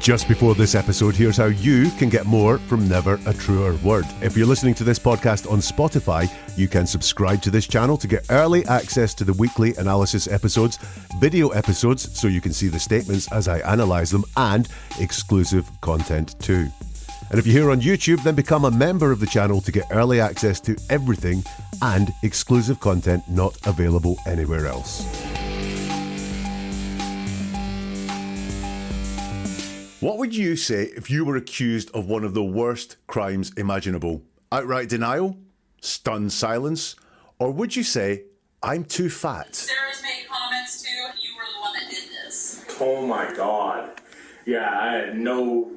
Just before this episode, here's how you can get more from Never a Truer Word. If you're listening to this podcast on Spotify, you can subscribe to this channel to get early access to the weekly analysis episodes, video episodes so you can see the statements as I analyse them, and exclusive content too. And if you're here on YouTube, then become a member of the channel to get early access to everything and exclusive content not available anywhere else. What would you say if you were accused of one of the worst crimes imaginable? Outright denial? Stunned silence? Or would you say, I'm too fat? Sarah's made comments too. You were the one that did this. Oh my God. Yeah, I had no.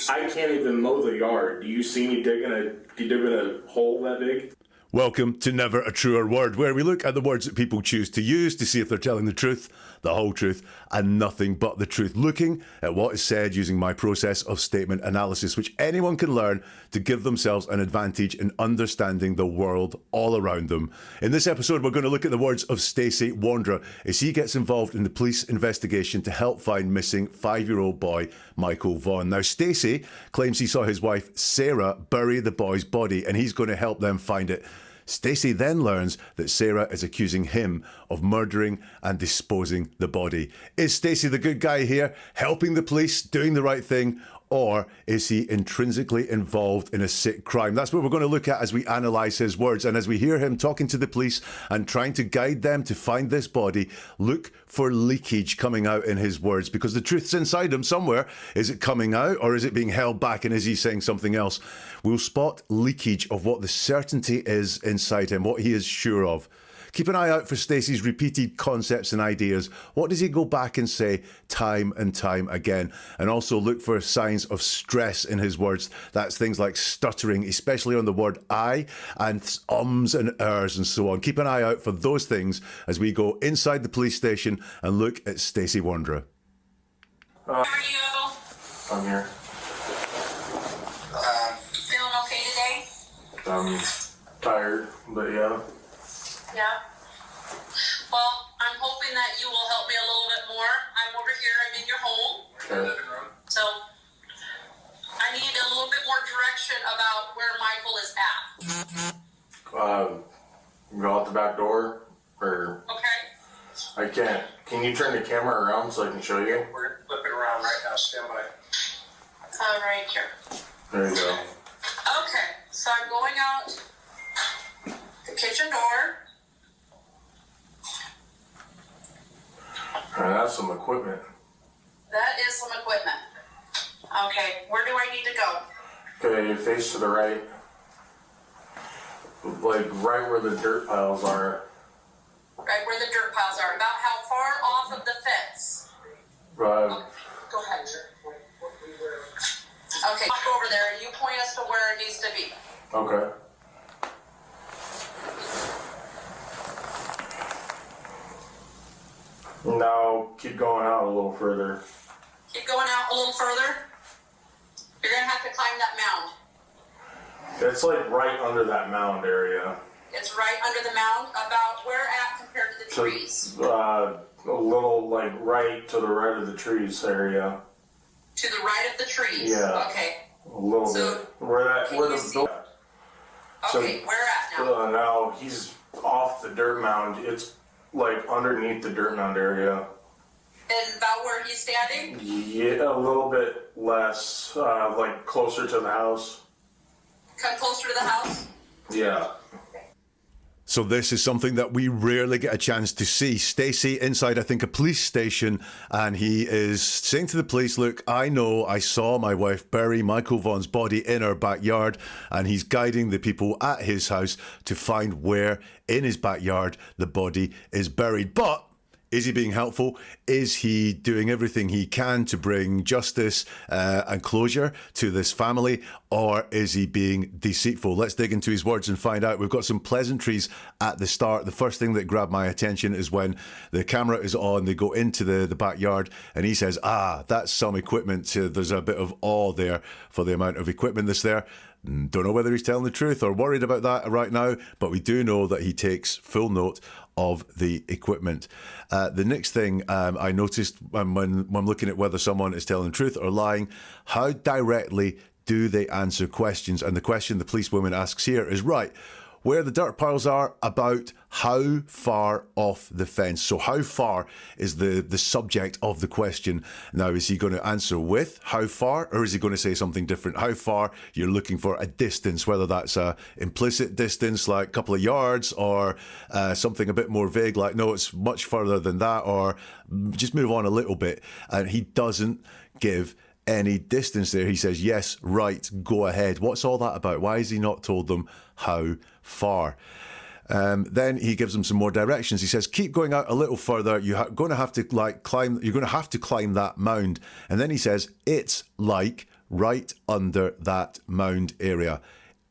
I can't even mow the yard. Do you see me digging a hole that big? Welcome to Never a Truer Word, where we look at the words that people choose to use to see if they're telling the truth, the whole truth, and nothing but the truth. Looking at what is said using my process of statement analysis, which anyone can learn to give themselves an advantage in understanding the world all around them. In this episode, we're going to look at the words of Stacey Wondra as he gets involved in the police investigation to help find missing 5-year-old boy Michael Vaughn. Now, Stacey claims he saw his wife Sarah bury the boy's body, and he's going to help them find it. Stacey then learns that Sarah is accusing him of murdering and disposing the body. Is Stacey the good guy here, helping the police, doing the right thing, or is he intrinsically involved in a sick crime? That's what we're going to look at as we analyse his words. And as we hear him talking to the police and trying to guide them to find this body, look for leakage coming out in his words, because the truth's inside him somewhere. Is it coming out, or is it being held back, and is he saying something else? We'll spot leakage of what the certainty is inside him, what he is sure of. Keep an eye out for Stacey's repeated concepts and ideas. What does he go back and say time and time again? And also look for signs of stress in his words. That's things like stuttering, especially on the word I, and ums and ers and so on. Keep an eye out for those things as we go inside the police station and look at Stacey Wondra. How are you? I'm here. Feeling okay today? I'm tired, but yeah. Yeah. Well, I'm hoping that you will help me a little bit more. I'm over here. I'm in your home. Okay. So I need a little bit more direction about where Michael is at. Go out the back door, or Okay. I can't. Can you turn the camera around so I can show you? We're flipping around right now. Stand by. All right, here. There you go. Okay. So I'm going out the kitchen door. All right, that's some equipment. That is some equipment. Okay. Where do I need to go? Okay, face to the right. Like right where the dirt piles are. Right where the dirt piles are. About how far off of the fence? Uh, Go ahead. Okay, walk over there and you point us to where it needs to be. okay. Now keep going out a little further. Keep going out a little further. You're gonna have to climb that mound. It's like right under that mound area. It's right under the mound, about where at compared to the trees? A little like right to the right of the trees area. To the right of the trees? Yeah. Okay. A little So, bit. Where can the you see- building. Okay, where at now? Now he's off the dirt mound. It's like underneath the dirt mound area. And about where he's standing? Yeah, a little bit less, like closer to the house. Come closer to the house? Yeah. So this is something that we rarely get a chance to see. Stacey inside, I think, a police station, and he is saying to the police, look, I know I saw my wife bury Michael Vaughn's body in her backyard, and he's guiding the people at his house to find where in his backyard the body is buried. But is he being helpful? Is he doing everything he can to bring justice and closure to this family? Or is he being deceitful? Let's dig into his words and find out. We've got some pleasantries at the start. The first thing that grabbed my attention is when the camera is on, they go into the backyard, and he says, that's some equipment. There's a bit of awe there for the amount of equipment that's there. Don't know whether he's telling the truth or worried about that right now, but we do know that he takes full note of the equipment. The next thing I noticed when I'm looking at whether someone is telling the truth or lying, how directly do they answer questions? And the question the policewoman asks here is, right, where the dirt piles are, about how far off the fence. So how far is the subject of the question. Now, is he going to answer with how far, or is he going to say something different? How far, you're looking for a distance, whether that's a implicit distance like a couple of yards, or something a bit more vague like, no, it's much further than that, or just move on a little bit. And he doesn't give any distance there. He says, yes, right, go ahead. What's all that about? Why has he not told them how far? Then he gives them some more directions. He says, keep going out a little further. You're going to have to climb that mound. And then he says, it's like right under that mound area.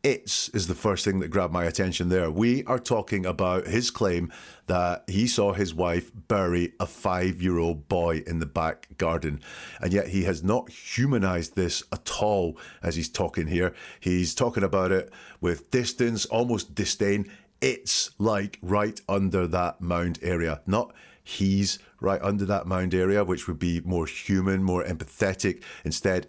It's is the first thing that grabbed my attention there. We are talking about his claim that he saw his wife bury a 5-year-old boy in the back garden. And yet he has not humanized this at all as he's talking here. He's talking about it with distance, almost disdain. It's like right under that mound area, not he's right under that mound area, which would be more human, more empathetic. Instead,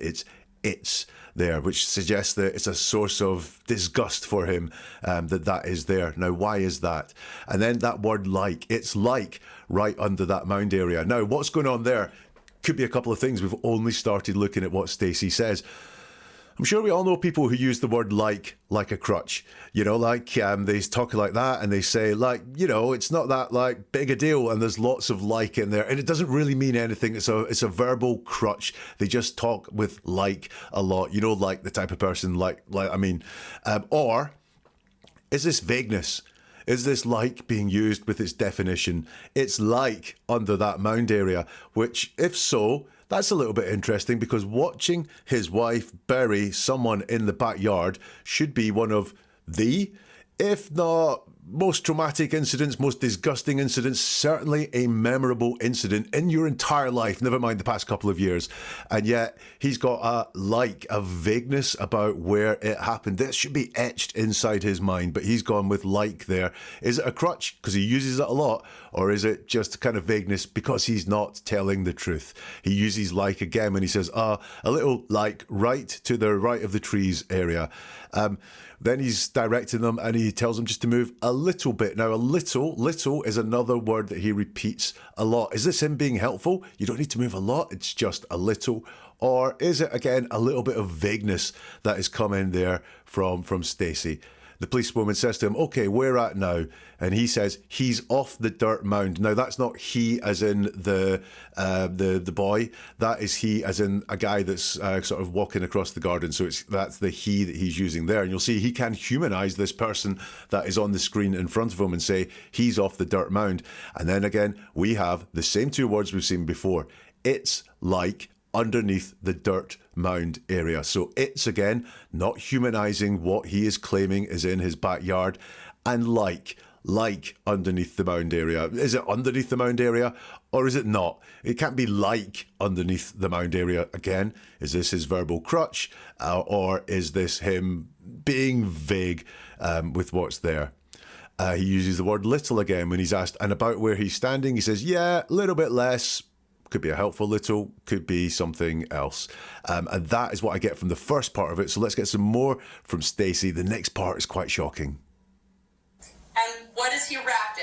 it's there, which suggests that it's a source of disgust for him, that is there. Now, why is that? And then that word like, it's like right under that mound area. Now, what's going on there? Could be a couple of things. We've only started looking at what Stacey says. I'm sure we all know people who use the word like a crutch, they talk like that and they say it's not that big a deal, and there's lots of like in there and it doesn't really mean anything. It's a verbal crutch. They just talk with a lot, like the type of person or is this vagueness? Is this like being used with its definition? It's like under that mound area, which if so, that's a little bit interesting, because watching his wife bury someone in the backyard should be one of the, if not most traumatic incidents, most disgusting incidents, certainly a memorable incident in your entire life, never mind the past couple of years. And yet he's got a vagueness about where it happened. This should be etched inside his mind, but he's gone with like there. Is it a crutch because he uses it a lot, or is it just kind of vagueness because he's not telling the truth? He uses like again when he says, a little like right to the right of the trees area. Then he's directing them and he tells them just to move a little bit. Now, a little is another word that he repeats a lot. Is this him being helpful? You don't need to move a lot. It's just a little. Or is it, again, a little bit of vagueness that is coming there from Stacey? The policewoman says to him, okay, where at now? And he says, he's off the dirt mound. Now, that's not he as in the boy. That is he as in a guy that's sort of walking across the garden. So that's the he that he's using there. And you'll see he can humanize this person that is on the screen in front of him and say, he's off the dirt mound. And then again, we have the same two words we've seen before. It's like underneath the dirt mound area. So it's again not humanizing what he is claiming is in his backyard, and like underneath the mound area. Is it underneath the mound area or is it not? It can't be like underneath the mound area again. Is this his verbal crutch, or is this him being vague with what's there? He uses the word little again when he's asked, and about where he's standing, he says, yeah, a little bit less. Could be a helpful little, could be something else. And that is what I get from the first part of it. So let's get some more from Stacey. The next part is quite shocking. And what is he wrapped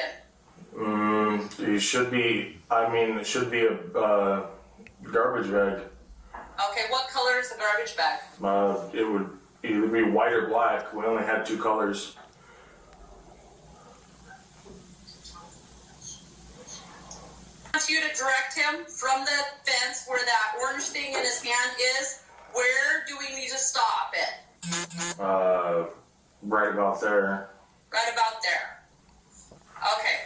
in? It should be a garbage bag. Okay, what color is the garbage bag? It would either be white or black. We only had two colors. I want you to direct him from the fence where that orange thing in his hand is. Where do we need to stop it? Right about there. Right about there. Okay.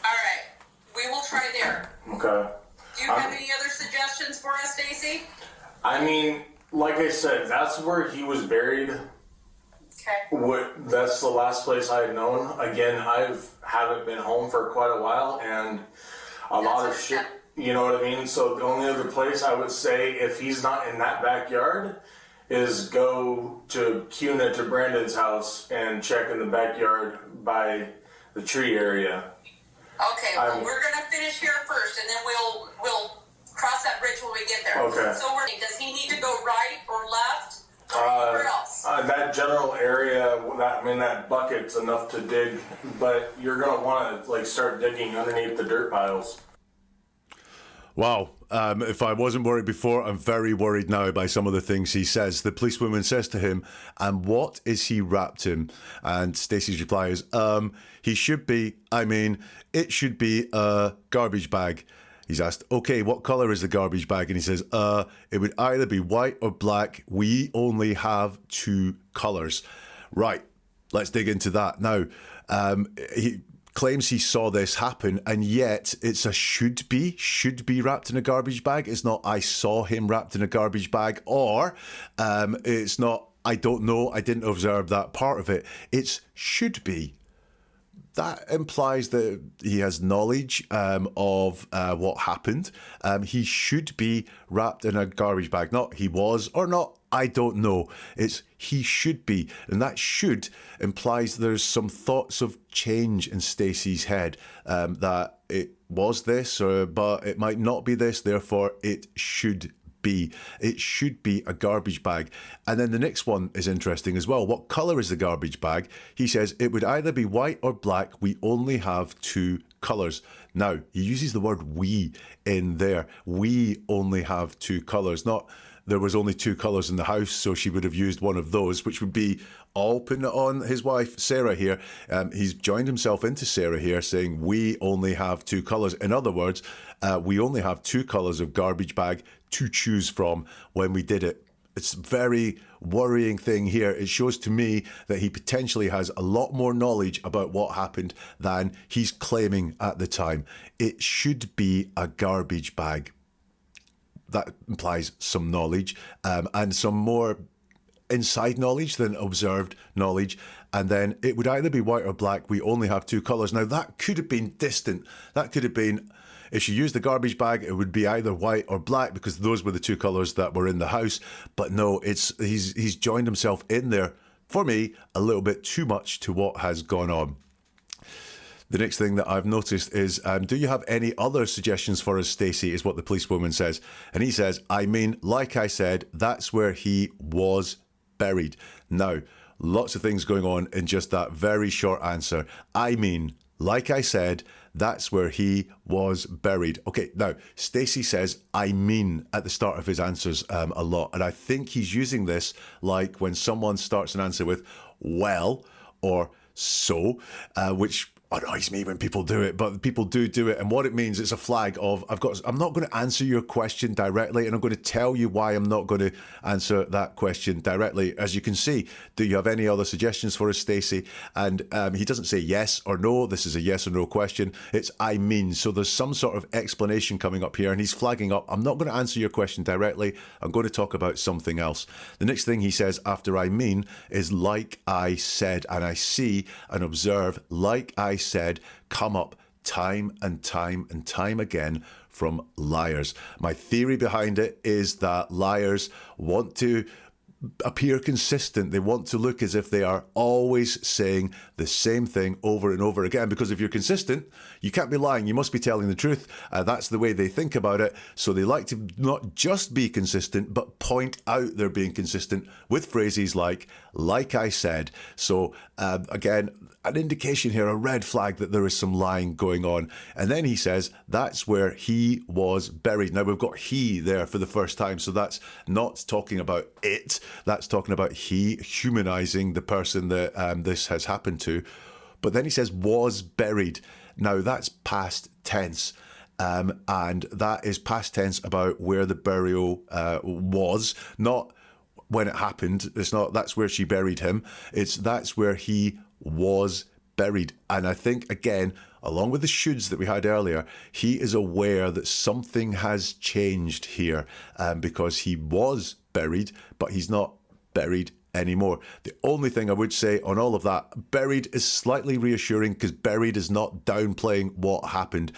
All right. We will try there. Okay. Do you have any other suggestions for us, Stacey? I mean, like I said, that's where he was buried. Okay. That's the last place I had known. Again, haven't been home for quite a while, and a lot of shit, you know what I mean? So the only other place I would say, if he's not in that backyard, is go to Cuna, to Brandon's house, and check in the backyard by the tree area. Okay, well, we're gonna finish here first, and then we'll cross that bridge when we get there. Okay. So does he need to go right or left or anywhere else? That general area, that bucket's enough to dig, but you're gonna want to start digging underneath the dirt piles. Wow. If I wasn't worried before, I'm very worried now by some of the things he says. The policewoman says to him, "And what is he wrapped in?" And Stacey's reply is, he should be, it should be a garbage bag. He's asked, okay, what colour is the garbage bag? And he says, it would either be white or black. We only have 2 colours. Right, let's dig into that. Now, he claims he saw this happen, and yet it's a should be wrapped in a garbage bag. It's not, I saw him wrapped in a garbage bag, or it's not, I don't know, I didn't observe that part of it. It's should be. That implies that he has knowledge of what happened. He should be wrapped in a garbage bag. Not he was or not, I don't know. It's he should be. And that should implies there's some thoughts of change in Stacey's head, that it was this, but it might not be this, therefore it should be. It should be a garbage bag. And then the next one is interesting as well. What colour is the garbage bag? He says it would either be white or black. We only have 2 colours. Now, he uses the word we in there. We only have 2 colours. Not there was only 2 colours in the house, so she would have used one of those, which would be all putting it on his wife, Sarah, here. He's joined himself into Sarah here, saying we only have 2 colours. In other words, we only have 2 colours of garbage bag to choose from when we did it. It's a very worrying thing here. It shows to me that he potentially has a lot more knowledge about what happened than he's claiming at the time. It should be a garbage bag. That implies some knowledge, and some more inside knowledge than observed knowledge. And then it would either be white or black. We only have 2 colours. Now, that could have been distant. That could have been, if she used the garbage bag, it would be either white or black, because those were the 2 colours that were in the house. But no, he's joined himself in there, for me, a little bit too much to what has gone on. The next thing that I've noticed is, do you have any other suggestions for us, Stacey, is what the policewoman says. And he says, like I said, that's where he was buried. Now, lots of things going on in just that very short answer. Like I said, that's where he was buried. Okay, now, Stacey says, at the start of his answers a lot. And I think he's using this like when someone starts an answer with, well, or so, which annoys me when people do it, but people do it. And what it means, it's a flag of, I'm not going to answer your question directly, and I'm going to tell you why I'm not going to answer that question directly. As you can see, do you have any other suggestions for us, Stacey? And he doesn't say yes or no. This is a yes or no question. It's so there's some sort of explanation coming up here, and he's flagging up, I'm not going to answer your question directly. I'm going to talk about something else. The next thing he says after is like I said, and I see and observe like I said come up time and time and time again from liars. My theory behind it is that liars want to appear consistent. They want to look as if they are always saying the same thing over and over again, because if you're consistent, you can't be lying. You must be telling the truth. That's the way they think about it. So they like to not just be consistent, but point out they're being consistent with phrases like I said. So again, an indication here, a red flag that there is some lying going on. And then he says, that's where he was buried. Now, we've got he there for the first time, so that's not talking about it. That's talking about he, humanizing the person that this has happened to. But then he says, was buried. Now, that's past tense. And that is past tense about where the burial was, not when it happened. It's not that's where she buried him. It's that's where he was buried. And I think, again, along with the shoulds that we had earlier, he is aware that something has changed here, because he was buried, but he's not buried anymore. The only thing I would say on all of that, buried is slightly reassuring because buried is not downplaying what happened.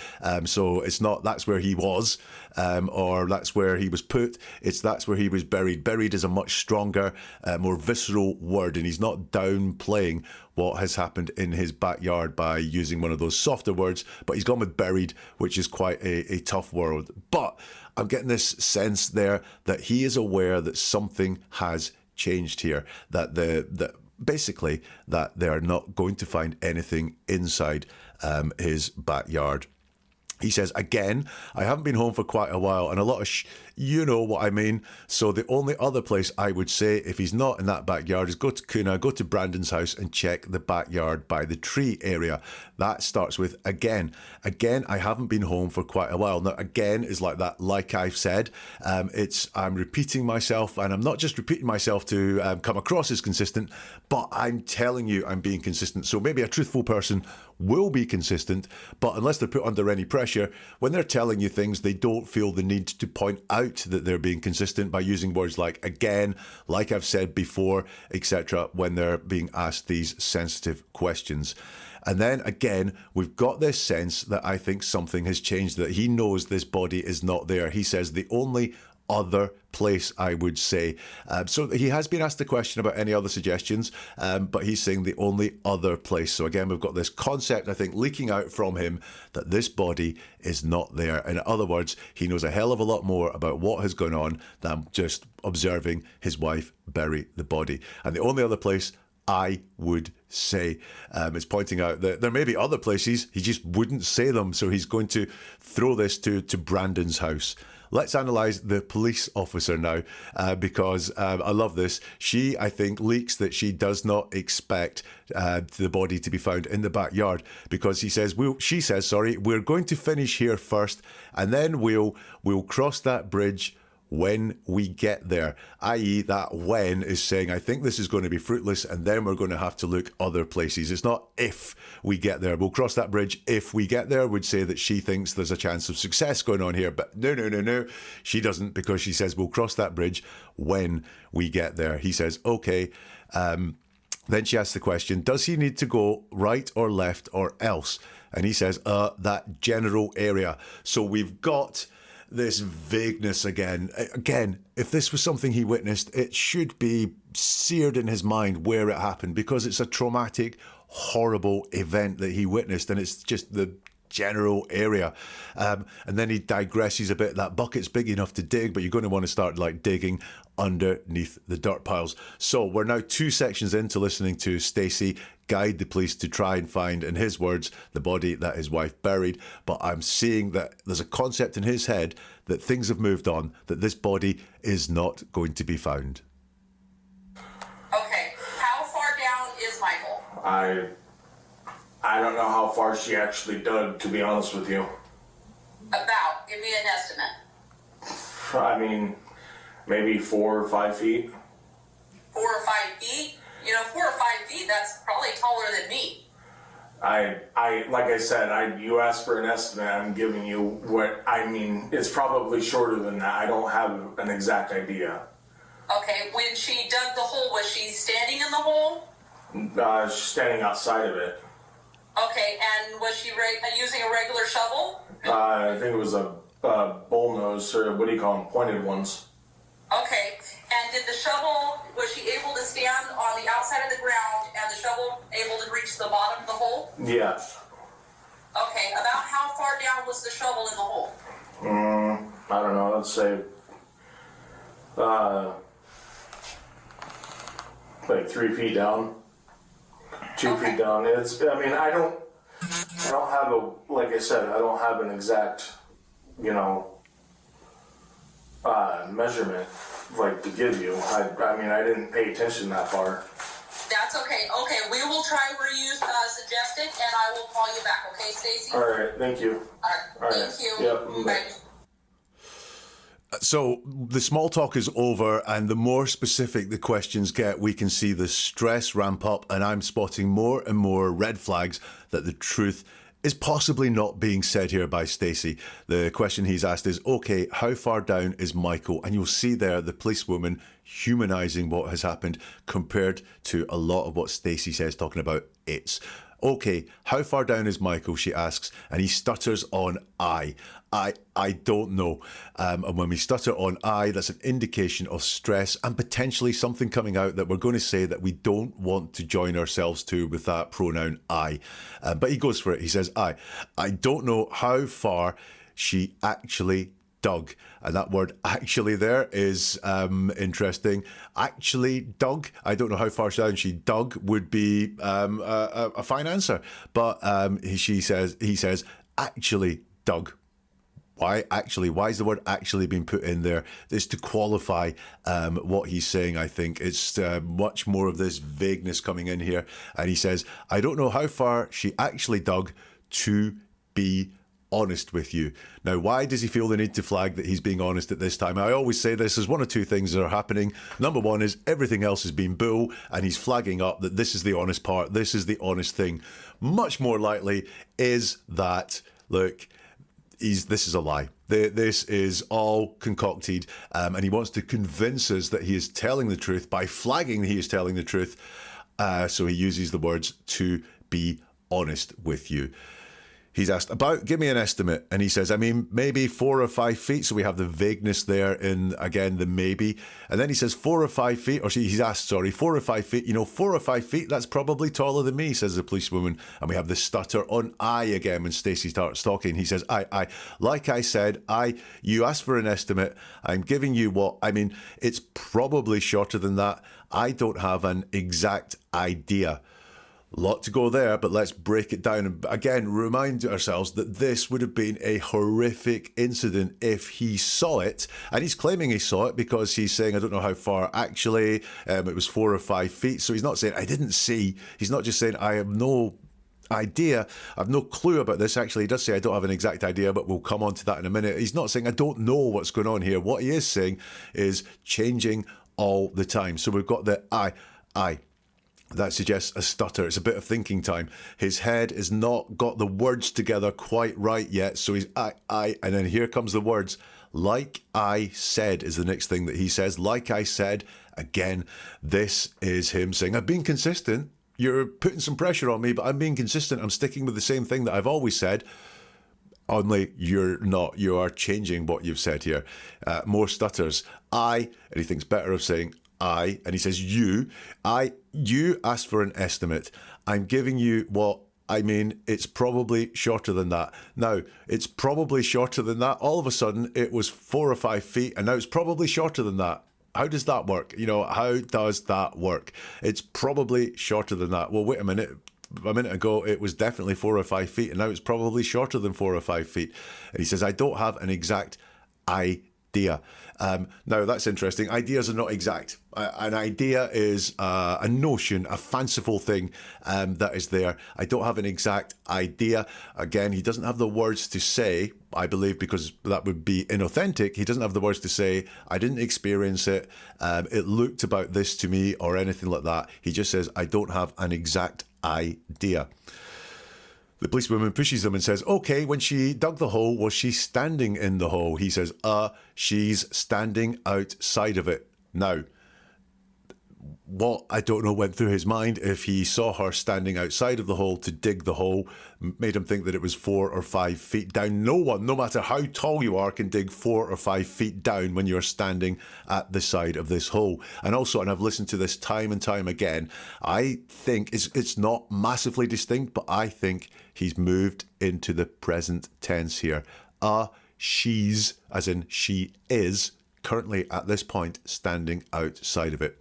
So it's not that's where he was or that's where he was put. It's that's where he was buried. Buried is a much stronger, more visceral word, and he's not downplaying what has happened in his backyard by using one of those softer words, but he's gone with buried, which is quite a tough word. But I'm getting this sense there that he is aware that something has changed here, that basically that they are not going to find anything inside his backyard. He says, again, I haven't been home for quite a while, and a lot of you know what I mean. So the only other place I would say, if he's not in that backyard, is go to Kuna, go to Brandon's house and check the backyard by the tree area. That starts with again. Again, I haven't been home for quite a while. Now, again is like that, like I've said. I'm repeating myself, and I'm not just repeating myself to come across as consistent, but I'm telling you I'm being consistent. So maybe a truthful person will be consistent, but unless they're put under any pressure, when they're telling you things, they don't feel the need to point out that they're being consistent by using words like again, like I've said before, etc., when they're being asked these sensitive questions. And then again, we've got this sense that I think something has changed, that he knows this body is not there. He says the only other place, I would say. So he has been asked the question about any other suggestions, but he's saying the only other place. So again, we've got this concept, I think, leaking out from him that this body is not there. In other words, he knows a hell of a lot more about what has gone on than just observing his wife bury the body. And the only other place, I would say, is pointing out that there may be other places, he just wouldn't say them. So he's going to throw this to Brandon's house. Let's analyse the police officer now, because I love this. She, I think, leaks that she does not expect the body to be found in the backyard, because she says, we're going to finish here first, and then we'll cross that bridge when we get there, i.e. that when is saying, I think this is going to be fruitless and then we're going to have to look other places. It's not if we get there. We'll cross that bridge if we get there, would say that she thinks there's a chance of success going on here. But no. She doesn't, because she says we'll cross that bridge when we get there. He says, okay. Then she asks the question, does he need to go right or left or else? And he says, that general area. So we've got this vagueness again. Again, if this was something he witnessed, it should be seared in his mind where it happened, because it's a traumatic, horrible event that he witnessed, and it's just the general area. And then he digresses a bit. That bucket's big enough to dig, but you're going to want to start digging underneath the dirt piles. So we're now 2 sections into listening to Stacey guide the police to try and find, in his words, the body that his wife buried. But I'm seeing that there's a concept in his head that things have moved on, that this body is not going to be found. Okay, how far down is Michael? I don't know how far she actually dug, to be honest with you. About, give me an estimate. I mean, maybe 4 or 5 feet. 4 or 5 feet? 4 or 5 feet, that's probably taller than me. I like I said, you asked for an estimate, I'm giving you what, it's probably shorter than that. I don't have an exact idea. Okay, when she dug the hole, was she standing in the hole? She's standing outside of it. Okay, and was she using a regular shovel? I think it was a bullnose, or what do you call them, pointed ones. Okay, and did the shovel, was she able to stand on the outside of the ground and the shovel able to reach the bottom of the hole? Yeah. Okay, about how far down was the shovel in the hole? I don't know, let's say like 3 feet down. 2 feet down. I don't have like I said, I don't have an exact, measurement, to give you. I didn't pay attention that far. That's okay. Okay, we will try where you suggested, and I will call you back. Okay, Stacey? All right, thank you. All right. Thank you. Yep. Bye. So the small talk is over, and the more specific the questions get, we can see the stress ramp up, and I'm spotting more and more red flags that the truth is possibly not being said here by Stacey. The question he's asked is, okay, how far down is Michael? And you'll see there the policewoman humanising what has happened compared to a lot of what Stacey says, talking about it's. Okay, how far down is Michael, she asks, and he stutters on I don't know. And when we stutter on I, that's an indication of stress and potentially something coming out that we're going to say that we don't want to join ourselves to with that pronoun I. But he goes for it. He says, I don't know how far she actually dug. And that word actually there is interesting. Actually dug. I don't know how far down she dug would be a fine answer. But he says actually dug. Why actually? Why is the word actually being put in there? It's to qualify what he's saying, I think. It's much more of this vagueness coming in here. And he says, I don't know how far she actually dug to be honest with you. Now, why does he feel the need to flag that he's being honest at this time? I always say this, there's one or two things that are happening. Number one is everything else has been bull, and he's flagging up that this is the honest part, this is the honest thing. Much more likely is that, look, this is a lie. This is all concocted, and he wants to convince us that he is telling the truth by flagging that he is telling the truth. So he uses the words to be honest with you. He's asked about, give me an estimate. And he says, I mean, maybe 4 or 5 feet. So we have the vagueness there in, again, the maybe. And then he says 4 or 5 feet, or he's asked, 4 or 5 feet. 4 or 5 feet, that's probably taller than me, says the policewoman. And we have the stutter on I again when Stacey starts talking. He says, I. Like I said, you asked for an estimate. I'm giving you it's probably shorter than that. I don't have an exact idea. Lot to go there, but let's break it down and again remind ourselves that this would have been a horrific incident if he saw it, and he's claiming he saw it because he's saying I don't know how far actually. It was 4 or 5 feet, so he's not saying I didn't see. He's not just saying I have no idea, I've no clue about this. Actually, he does say I don't have an exact idea, but we'll come on to that in a minute. He's not saying I don't know what's going on here. What he is saying is changing all the time. So we've got the I. That suggests a stutter. It's a bit of thinking time. His head has not got the words together quite right yet. So he's I, and then here comes the words. Like I said is the next thing that he says. Like I said, again, this is him saying, I've been consistent. You're putting some pressure on me, but I'm being consistent. I'm sticking with the same thing that I've always said. Only you're not. You are changing what you've said here. More stutters. And he thinks better of saying I, and he says you asked for an estimate. I'm giving you what I mean. It's probably shorter than that. Now, it's probably shorter than that. All of a sudden, it was 4 or 5 feet, and now it's probably shorter than that. How does that work? How does that work? It's probably shorter than that. Well, wait a minute. A minute ago, it was definitely 4 or 5 feet, and now it's probably shorter than 4 or 5 feet. And he says, I don't have an exact idea. Now, that's interesting. Ideas are not exact. An idea is a notion, a fanciful thing that is there. I don't have an exact idea. Again, he doesn't have the words to say, I believe, because that would be inauthentic. He doesn't have the words to say, I didn't experience it. It looked about this to me or anything like that. He just says, I don't have an exact idea. The policewoman pushes him and says, okay, when she dug the hole, was she standing in the hole? He says, she's standing outside of it. Now, what I don't know went through his mind if he saw her standing outside of the hole to dig the hole, made him think that it was 4 or 5 feet down. No one, no matter how tall you are, can dig 4 or 5 feet down when you're standing at the side of this hole. And also, and I've listened to this time and time again, I think it's not massively distinct, but I think he's moved into the present tense here. She's, as in she is, currently at this point standing outside of it.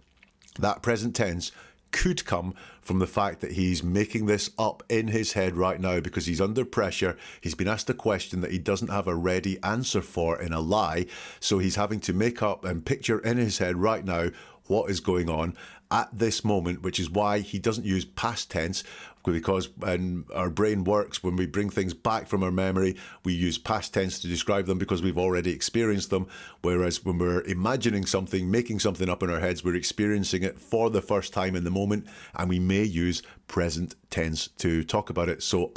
That present tense could come from the fact that he's making this up in his head right now because he's under pressure. He's been asked a question that he doesn't have a ready answer for in a lie. So he's having to make up and picture in his head right now what is going on at this moment, which is why he doesn't use past tense, because when our brain works, when we bring things back from our memory, we use past tense to describe them because we've already experienced them. Whereas when we're imagining something, making something up in our heads, we're experiencing it for the first time in the moment, and we may use present tense to talk about it. So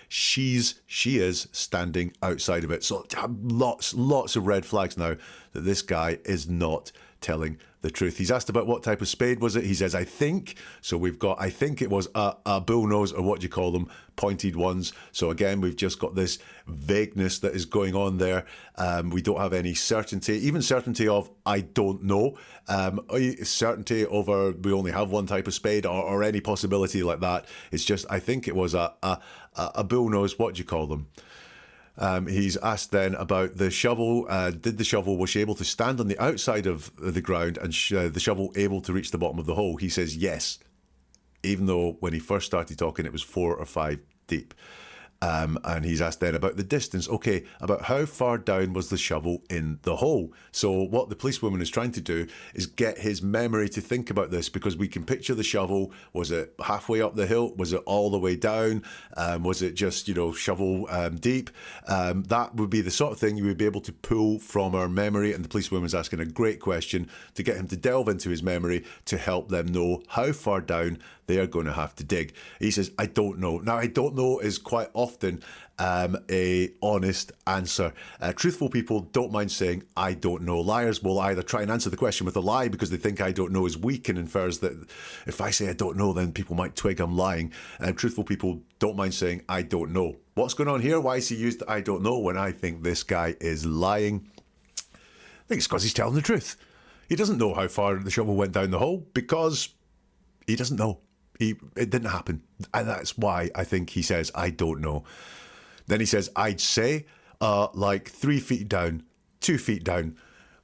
she is standing outside of it. So lots of red flags now that this guy is not telling the truth. He's asked about what type of spade was it. He says, I think. So we've got, I think it was a bull nose, or what do you call them, pointed ones. So again, we've just got this vagueness that is going on there. We don't have any certainty, even certainty of I don't know, certainty over we only have one type of spade, or any possibility like that. It's just, I think it was a bull nose, what do you call them? He's asked then about the shovel. Was she able to stand on the outside of the ground, and the shovel able to reach the bottom of the hole? He says yes, even though when he first started talking it was 4 or 5 deep. And he's asked then about the distance. Okay, about how far down was the shovel in the hole? So what the policewoman is trying to do is get his memory to think about this, because we can picture the shovel. Was it halfway up the hill? Was it all the way down? Was it just, shovel deep? That would be the sort of thing you would be able to pull from our memory. And the policewoman's asking a great question to get him to delve into his memory to help them know how far down they are going to have to dig. He says, I don't know. Now, I don't know is quite often a honest answer. Truthful people don't mind saying, I don't know. Liars will either try and answer the question with a lie because they think I don't know is weak and infers that if I say I don't know, then people might twig I'm lying. Truthful people don't mind saying, I don't know. What's going on here? Why is he used I don't know when I think this guy is lying? I think it's because he's telling the truth. He doesn't know how far the shovel went down the hole because he doesn't know. It didn't happen. And that's why I think he says, I don't know. Then he says, I'd say like 3 feet down, 2 feet down.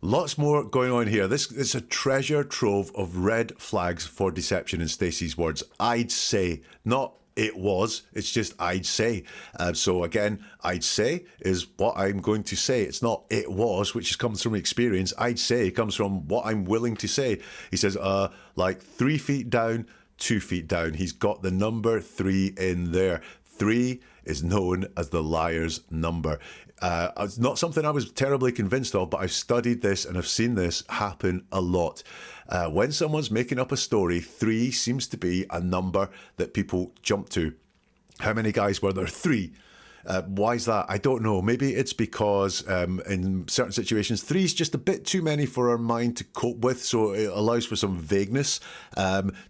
Lots more going on here. This is a treasure trove of red flags for deception in Stacey's words. I'd say, not it was, it's just I'd say. So again, I'd say is what I'm going to say. It's not it was, which comes from experience. I'd say comes from what I'm willing to say. He says, like 3 feet down, 2 feet down. He's got the number 3 in there. 3 is known as the liar's number. It's not something I was terribly convinced of, but I've studied this and I've seen this happen a lot. When someone's making up a story, 3 seems to be a number that people jump to. How many guys were there? 3. Why is that? I don't know. Maybe it's because in certain situations, 3 is just a bit too many for our mind to cope with, so it allows for some vagueness.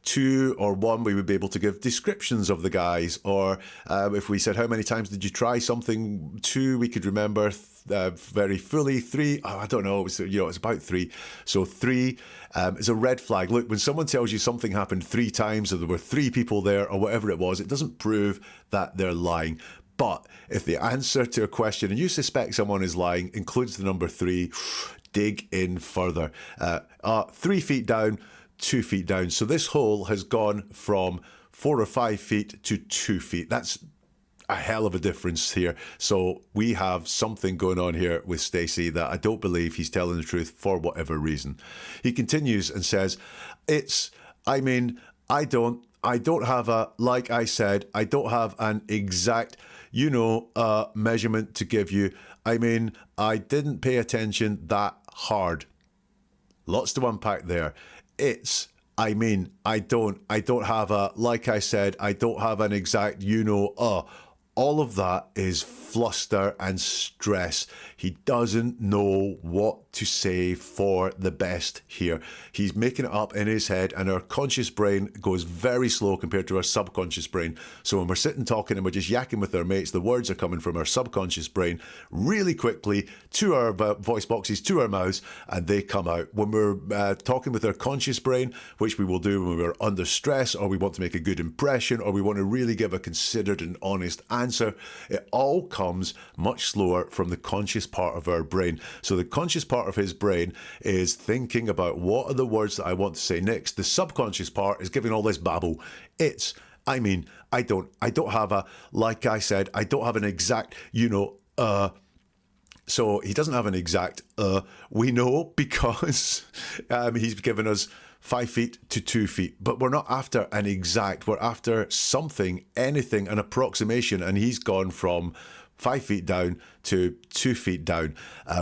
2 or 1, we would be able to give descriptions of the guys, or if we said, how many times did you try something? 2, we could remember very fully. 3, I don't know, it's about 3. So 3 is a red flag. Look, when someone tells you something happened 3 times, or there were 3 people there, or whatever it was, it doesn't prove that they're lying. But if the answer to a question, and you suspect someone is lying, includes the number 3, dig in further. 3 feet down, 2 feet down. So this hole has gone from 4 or 5 feet to 2 feet. That's a hell of a difference here. So we have something going on here with Stacey that I don't believe he's telling the truth for whatever reason. He continues and says, I don't have like I said, I don't have an exact, measurement to give you. I didn't pay attention that hard. Lots to unpack there. I don't have a, like I said, I don't have an exact, all of that is fluster and stress. He doesn't know what to say for the best here. He's making it up in his head, and our conscious brain goes very slow compared to our subconscious brain. So when we're sitting talking and we're just yakking with our mates, the words are coming from our subconscious brain really quickly to our voice boxes, to our mouths, and they come out. When we're talking with our conscious brain, which we will do when we're under stress, or we want to make a good impression, or we want to really give a considered and honest answer, it all comes much slower from the conscious part of our brain. So the conscious part of his brain is thinking about what are the words that I want to say next. The subconscious part is giving all this babble. I don't have a, like I said, I don't have an exact, So he doesn't have an exact, we know because he's given us 5 feet to 2 feet, but we're not after an exact, we're after something, anything, an approximation, and he's gone from 5 feet down to 2 feet down.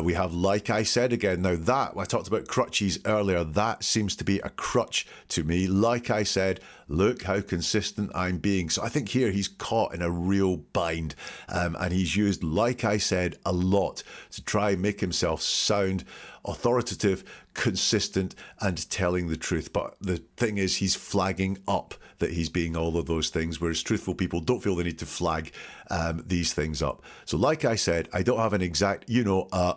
We have like I said again. Now that, I talked about crutches earlier, that seems to be a crutch to me. Like I said, look how consistent I'm being. So I think here he's caught in a real bind, and he's used like I said a lot to try and make himself sound authoritative, consistent, and telling the truth. But the thing is, he's flagging up that he's being all of those things, whereas truthful people don't feel the need to flag these things up. So like I said, I don't have an exact,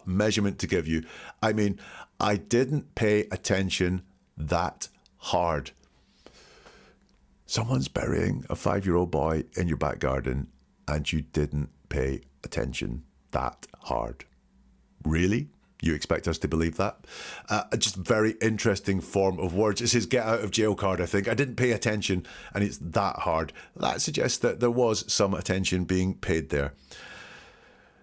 measurement to give you. I mean, I didn't pay attention that hard. Someone's burying a 5-year-old boy in your back garden and you didn't pay attention that hard. Really? You expect us to believe that? Just a very interesting form of words. It's his get out of jail card, I think. I didn't pay attention and it's that hard. That suggests that there was some attention being paid there.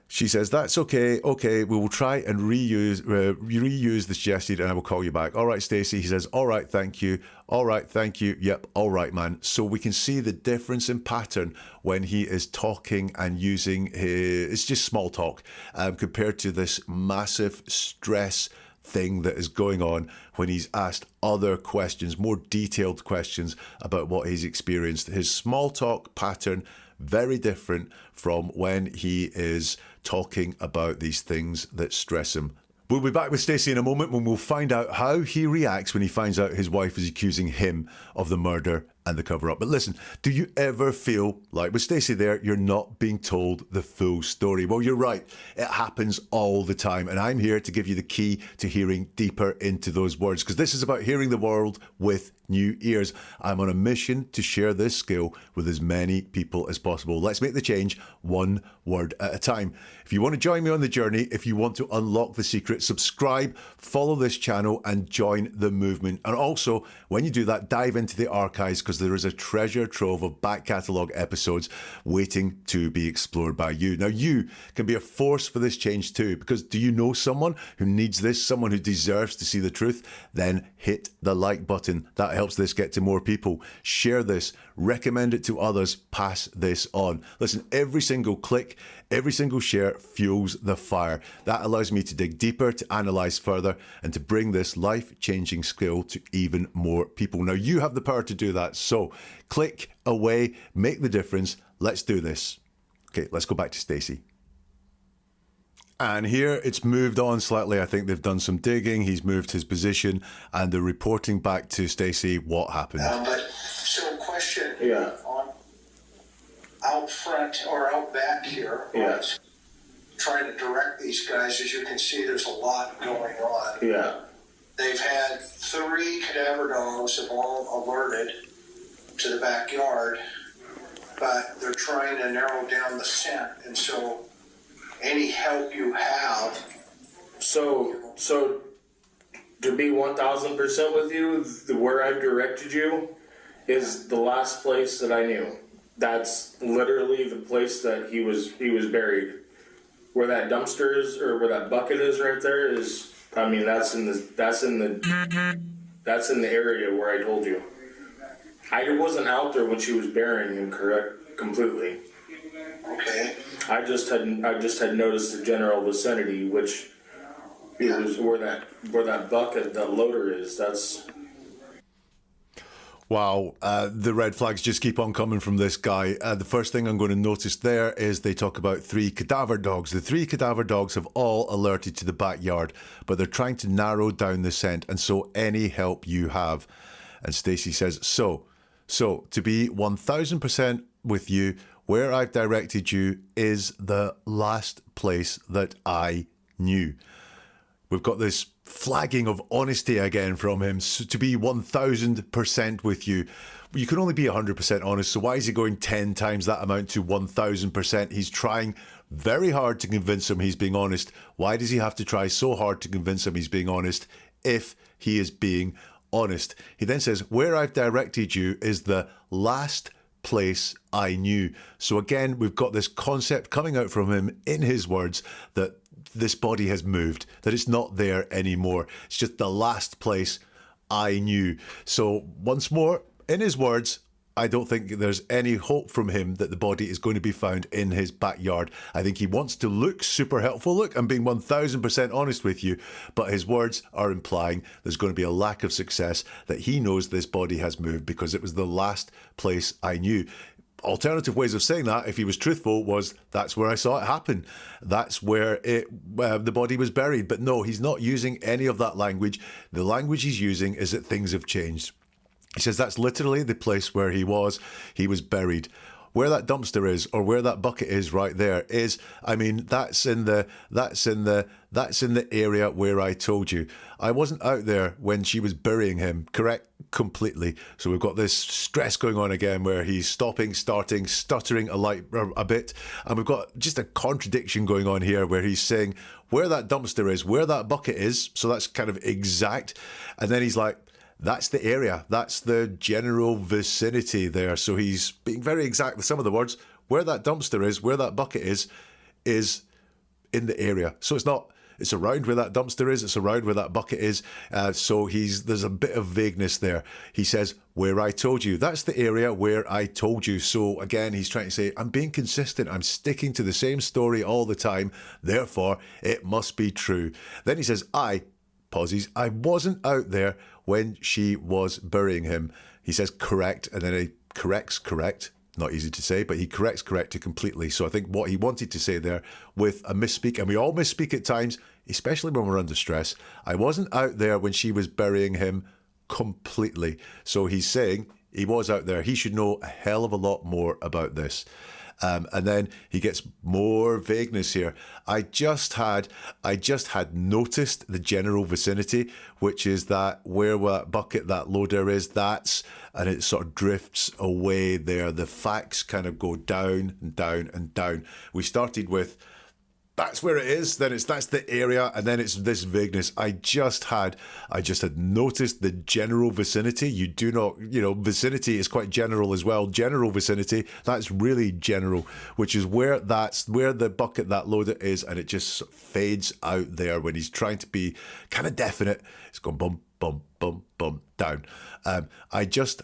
She says, that's okay. Okay, we will try and reuse the suggested and I will call you back. All right, Stacey. He says, all right, thank you. All right, thank you. Yep, all right, man. So we can see the difference in pattern when he is talking and using it's just small talk compared to this massive stress thing that is going on when he's asked other questions, more detailed questions about what he's experienced. His small talk pattern, very different from when he is talking about these things that stress him. We'll be back with Stacey in a moment when we'll find out how he reacts when he finds out his wife is accusing him of the murder and the cover-up. But listen, do you ever feel like with Stacey there, you're not being told the full story? Well, you're right. It happens all the time. And I'm here to give you the key to hearing deeper into those words, because this is about hearing the world with new ears. I'm on a mission to share this skill with as many people as possible. Let's make the change one word at a time. If you want to join me on the journey, if you want to unlock the secret, subscribe, follow this channel and join the movement. And also, when you do that, dive into the archives, because there is a treasure trove of back catalogue episodes waiting to be explored by you. Now, you can be a force for this change too, because do you know someone who needs this, someone who deserves to see the truth? Then hit the like button. That helps this get to more people. Share this, recommend it to others, pass this on. Listen, every single click, every single share fuels the fire. That allows me to dig deeper, to analyze further, and to bring this life-changing skill to even more people. Now, you have the power to do that. So click away, make the difference. Let's do this. Okay, let's go back to Stacey. And here it's moved on slightly. I think they've done some digging. He's moved his position and they're reporting back to Stacey what happened. So question. Yeah. On out front or out back here. Yeah. Right, trying to direct these guys. As you can see, there's a lot going on. Yeah. They've had 3 cadaver dogs have all alerted to the backyard, but they're trying to narrow down the scent. And so any help you have. So to be 1,000% with you, where I've directed you is the last place that I knew. That's literally the place that he was buried. Where that dumpster is, or where that bucket is right there is, I mean, that's in the area where I told you. I wasn't out there when she was burying him, correct, completely. Okay. I just had noticed the general vicinity, which it was where that bucket, that loader is. That's. Wow, the red flags just keep on coming from this guy. The first thing I'm going to notice there is they talk about 3 cadaver dogs. The 3 cadaver dogs have all alerted to the backyard, but they're trying to narrow down the scent, and so any help you have. And Stacey says, so to be 1,000% with you, where I've directed you is the last place that I knew. We've got this flagging of honesty again from him. So to be 1,000% with you, you can only be 100% honest. So why is he going 10 times that amount to 1,000%? He's trying very hard to convince him he's being honest. Why does he have to try so hard to convince him he's being honest if he is being honest? He then says, where I've directed you is the last place I knew. So again, we've got this concept coming out from him in his words that this body has moved, that it's not there anymore. It's just the last place I knew. So once more, in his words, I don't think there's any hope from him that the body is going to be found in his backyard. I think he wants to look super helpful. Look, I'm being 1000% honest with you, but his words are implying there's going to be a lack of success, that he knows this body has moved because it was the last place I knew. Alternative ways of saying that, if he was truthful, was that's where I saw it happen. That's where the body was buried. But no, he's not using any of that language. The language he's using is that things have changed. He says that's literally the place where he was buried. Where that dumpster is, or where that bucket is right there is, I mean, that's in the area where I told you. I wasn't out there when she was burying him, correct? Completely. So we've got this stress going on again where he's stopping, starting, stuttering a bit. And we've got just a contradiction going on here where he's saying where that dumpster is, where that bucket is. So that's kind of exact. And then he's like, that's the area. That's the general vicinity there. So he's being very exact with some of the words. Where that dumpster is, where that bucket is in the area. So it's around where that dumpster is. It's around where that bucket is. So there's a bit of vagueness there. He says, where I told you. That's the area where I told you. So again, he's trying to say, I'm being consistent. I'm sticking to the same story all the time. Therefore, it must be true. Then he says, pauses, I wasn't out there when she was burying him. He says correct, and then he corrects correct. Not easy to say, but he corrects correct completely. So I think what he wanted to say there with a misspeak, and we all misspeak at times, especially when we're under stress. I wasn't out there when she was burying him completely. So he's saying he was out there. He should know a hell of a lot more about this. And then he gets more vagueness here. I just had noticed the general vicinity, which is that where that bucket, that loader is, and it sort of drifts away there. The facts kind of go down and down and down. We started with that's where it is, then that's the area, and then it's this vagueness. I just had noticed the general vicinity. You do not, vicinity is quite general as well. General vicinity, that's really general, which is where the bucket, that loader is, and it just fades out there when he's trying to be kind of definite. It's going bum, bum, bum, bum, down. I just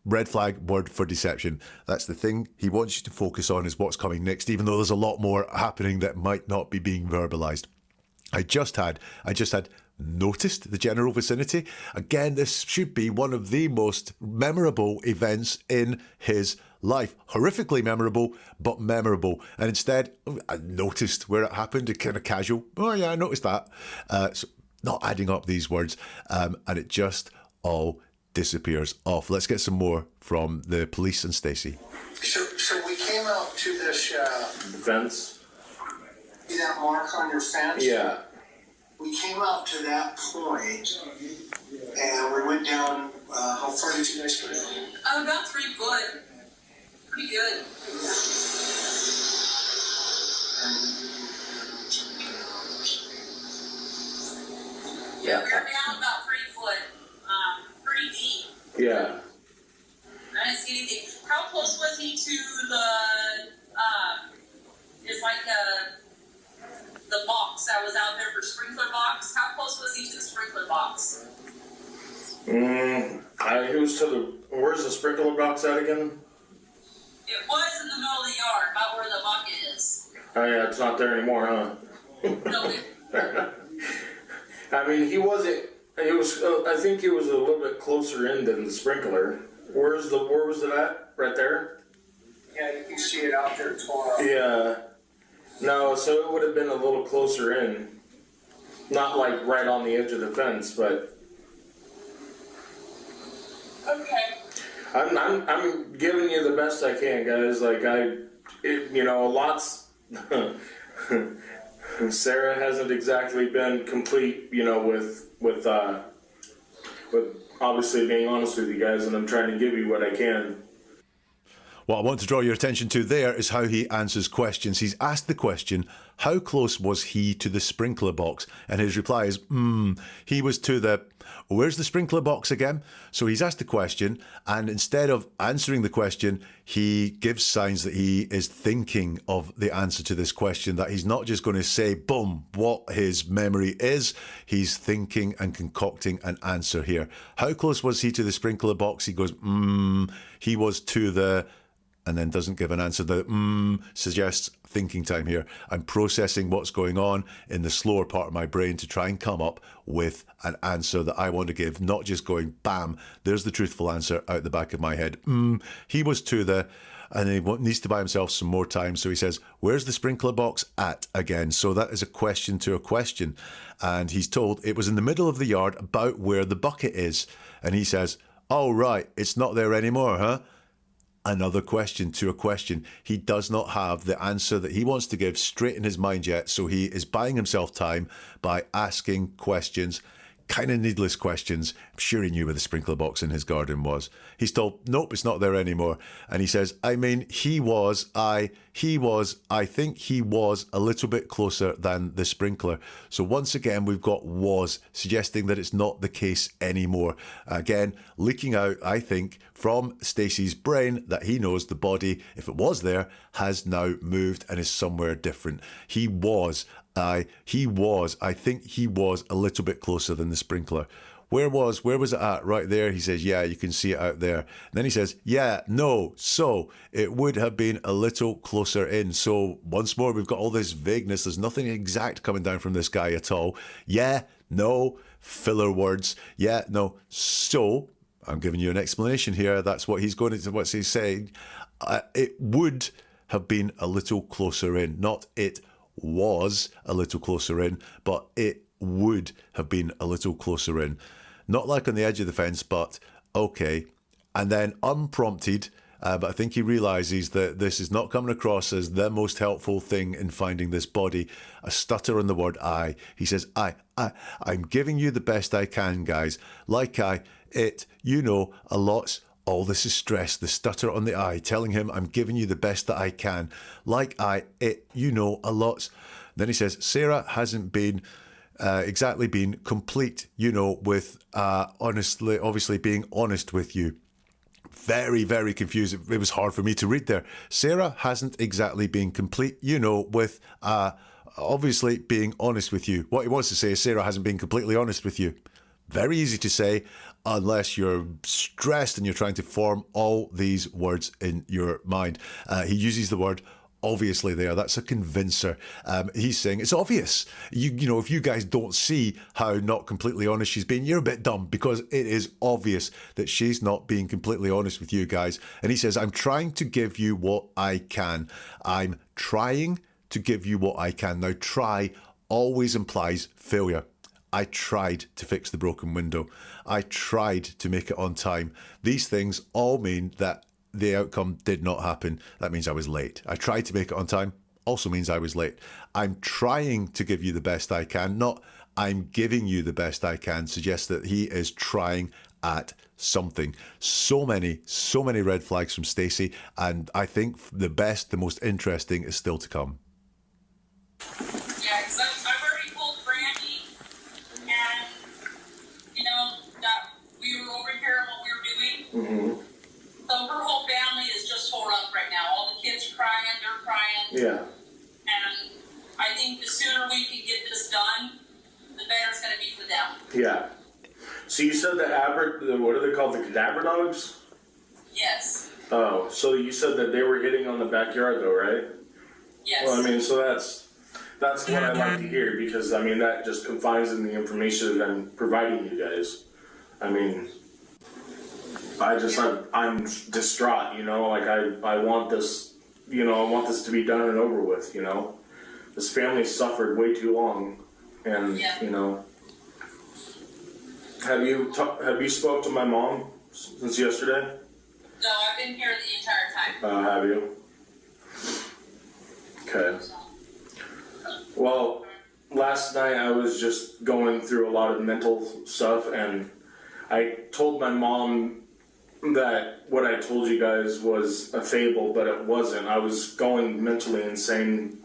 red flag word for deception. That's the thing he wants you to focus on, is what's coming next, even though there's a lot more happening that might not be being verbalized. I just had noticed the general vicinity. Again, this should be one of the most memorable events in his life. Horrifically memorable, but memorable. And instead, I noticed where it happened, kind of casual. Oh yeah, I noticed that. So not adding up these words. And it just all disappears off. Let's get some more from the police and Stacey. So we came out to this Fence? see that mark on your fence? Yeah. We came out to that point and we went down, how far did you guys go down? About 3 foot. Pretty good. Yeah, we're down about 3 foot. Pretty deep. Yeah. I didn't see anything. How close was he to the box that was out there for sprinkler box? How close was he to the sprinkler box? He was where's the sprinkler box at again? It was in the middle of the yard, about where the bucket is. Oh yeah, it's not there anymore, huh? No, I mean, he wasn't. I think he was a little bit closer in than the sprinkler. Where was it at? Right there? Yeah, you can see it out there tomorrow. Yeah. No, so it would have been a little closer in. Not like right on the edge of the fence, but. okay. I'm giving you the best I can, guys. Like lots. Sarah hasn't exactly been complete, with obviously being honest with you guys, and I'm trying to give you what I can. What I want to draw your attention to there is how he answers questions. He's asked the question, how close was he to the sprinkler box? And his reply is, he was to the... Where's the sprinkler box again? So he's asked the question, and instead of answering the question, he gives signs that he is thinking of the answer to this question, that he's not just going to say, boom, what his memory is. He's thinking and concocting an answer here. How close was he to the sprinkler box? He goes, he was to the... and then doesn't give an answer. The suggests thinking time here. I'm processing what's going on in the slower part of my brain to try and come up with an answer that I want to give, not just going, bam, there's the truthful answer out the back of my head. He was to the... and he needs to buy himself some more time. So he says, where's the sprinkler box at again? So that is a question to a question. And he's told it was in the middle of the yard about where the bucket is. And he says, oh, right, it's not there anymore, huh? Another question to a question. He does not have the answer that he wants to give straight in his mind yet, so he is buying himself time by asking questions, kind of needless questions. I'm sure he knew where the sprinkler box in his garden was. He's told, nope, it's not there anymore. And he says, I mean, I think he was a little bit closer than the sprinkler. So once again, we've got was, suggesting that it's not the case anymore. Again, leaking out, I think, from Stacey's brain that he knows the body, if it was there, has now moved and is somewhere different. I think he was a little bit closer than the sprinkler. Where was it at? Right there. He says, yeah, you can see it out there. And then he says, yeah, no, so it would have been a little closer in. So once more, we've got all this vagueness. There's nothing exact coming down from this guy at all. Yeah, no, filler words. Yeah, no, so I'm giving you an explanation here. That's what what's he saying. It would have been a little closer in, not it was a little closer in, but it would have been a little closer in. Not like on the edge of the fence, but okay. And then unprompted, but I think he realises that this is not coming across as the most helpful thing in finding this body. A stutter on the word I. He says, I'm giving you the best I can, guys. Like a lots. Oh, this is stress. The stutter on the I, telling him I'm giving you the best that I can. Like a lot. Then he says, Sarah hasn't been exactly been complete, with obviously being honest with you. Very, very confused. It was hard for me to read there. Sarah hasn't exactly been complete, with obviously being honest with you. What he wants to say is Sarah hasn't been completely honest with you. Very easy to say unless you're stressed and you're trying to form all these words in your mind. He uses the word obviously there. That's a convincer. He's saying it's obvious. If you guys don't see how not completely honest she's been, you're a bit dumb, because it is obvious that she's not being completely honest with you guys. And he says, I'm trying to give you what I can. I'm trying to give you what I can. Now, try always implies failure. I tried to fix the broken window. I tried to make it on time. These things all mean that the outcome did not happen. That means I was late. I tried to make it on time. Also means I was late. I'm trying to give you the best I can, not I'm giving you the best I can, suggests that he is trying at something. So many red flags from Stacey, and I think the most interesting is still to come. Yeah, because I've already told Brandy, and that we were over here and what we were doing. Mm-hmm. So her whole family is just tore up right now. All the kids are crying, they're crying. Yeah. And I think the sooner we can get this done, the better it's going to be for them. Yeah. So you said what are they called, the cadaver dogs? Yes. Oh, so you said that they were hitting on the backyard though, right? Yes. Well, so that's what I like to hear, because that just confines in the information that I'm providing you guys. I'm distraught, I want this, I want this to be done and over with, This family suffered way too long, and, Have you spoke to my mom since yesterday? No, I've been here the entire time. Have you? Okay. Well, last night I was just going through a lot of mental stuff, and I told my mom that what I told you guys was a fable, but it wasn't. I was going mentally insane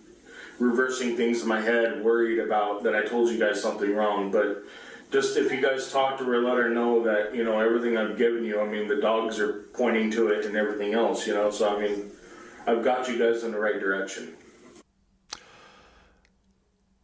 reversing things in my head, worried about that I told you guys something wrong. But just if you guys talk to her, let her know that, you know, everything I've given you, I mean, the dogs are pointing to it and everything else, you know. So, I mean, I've got you guys in the right direction.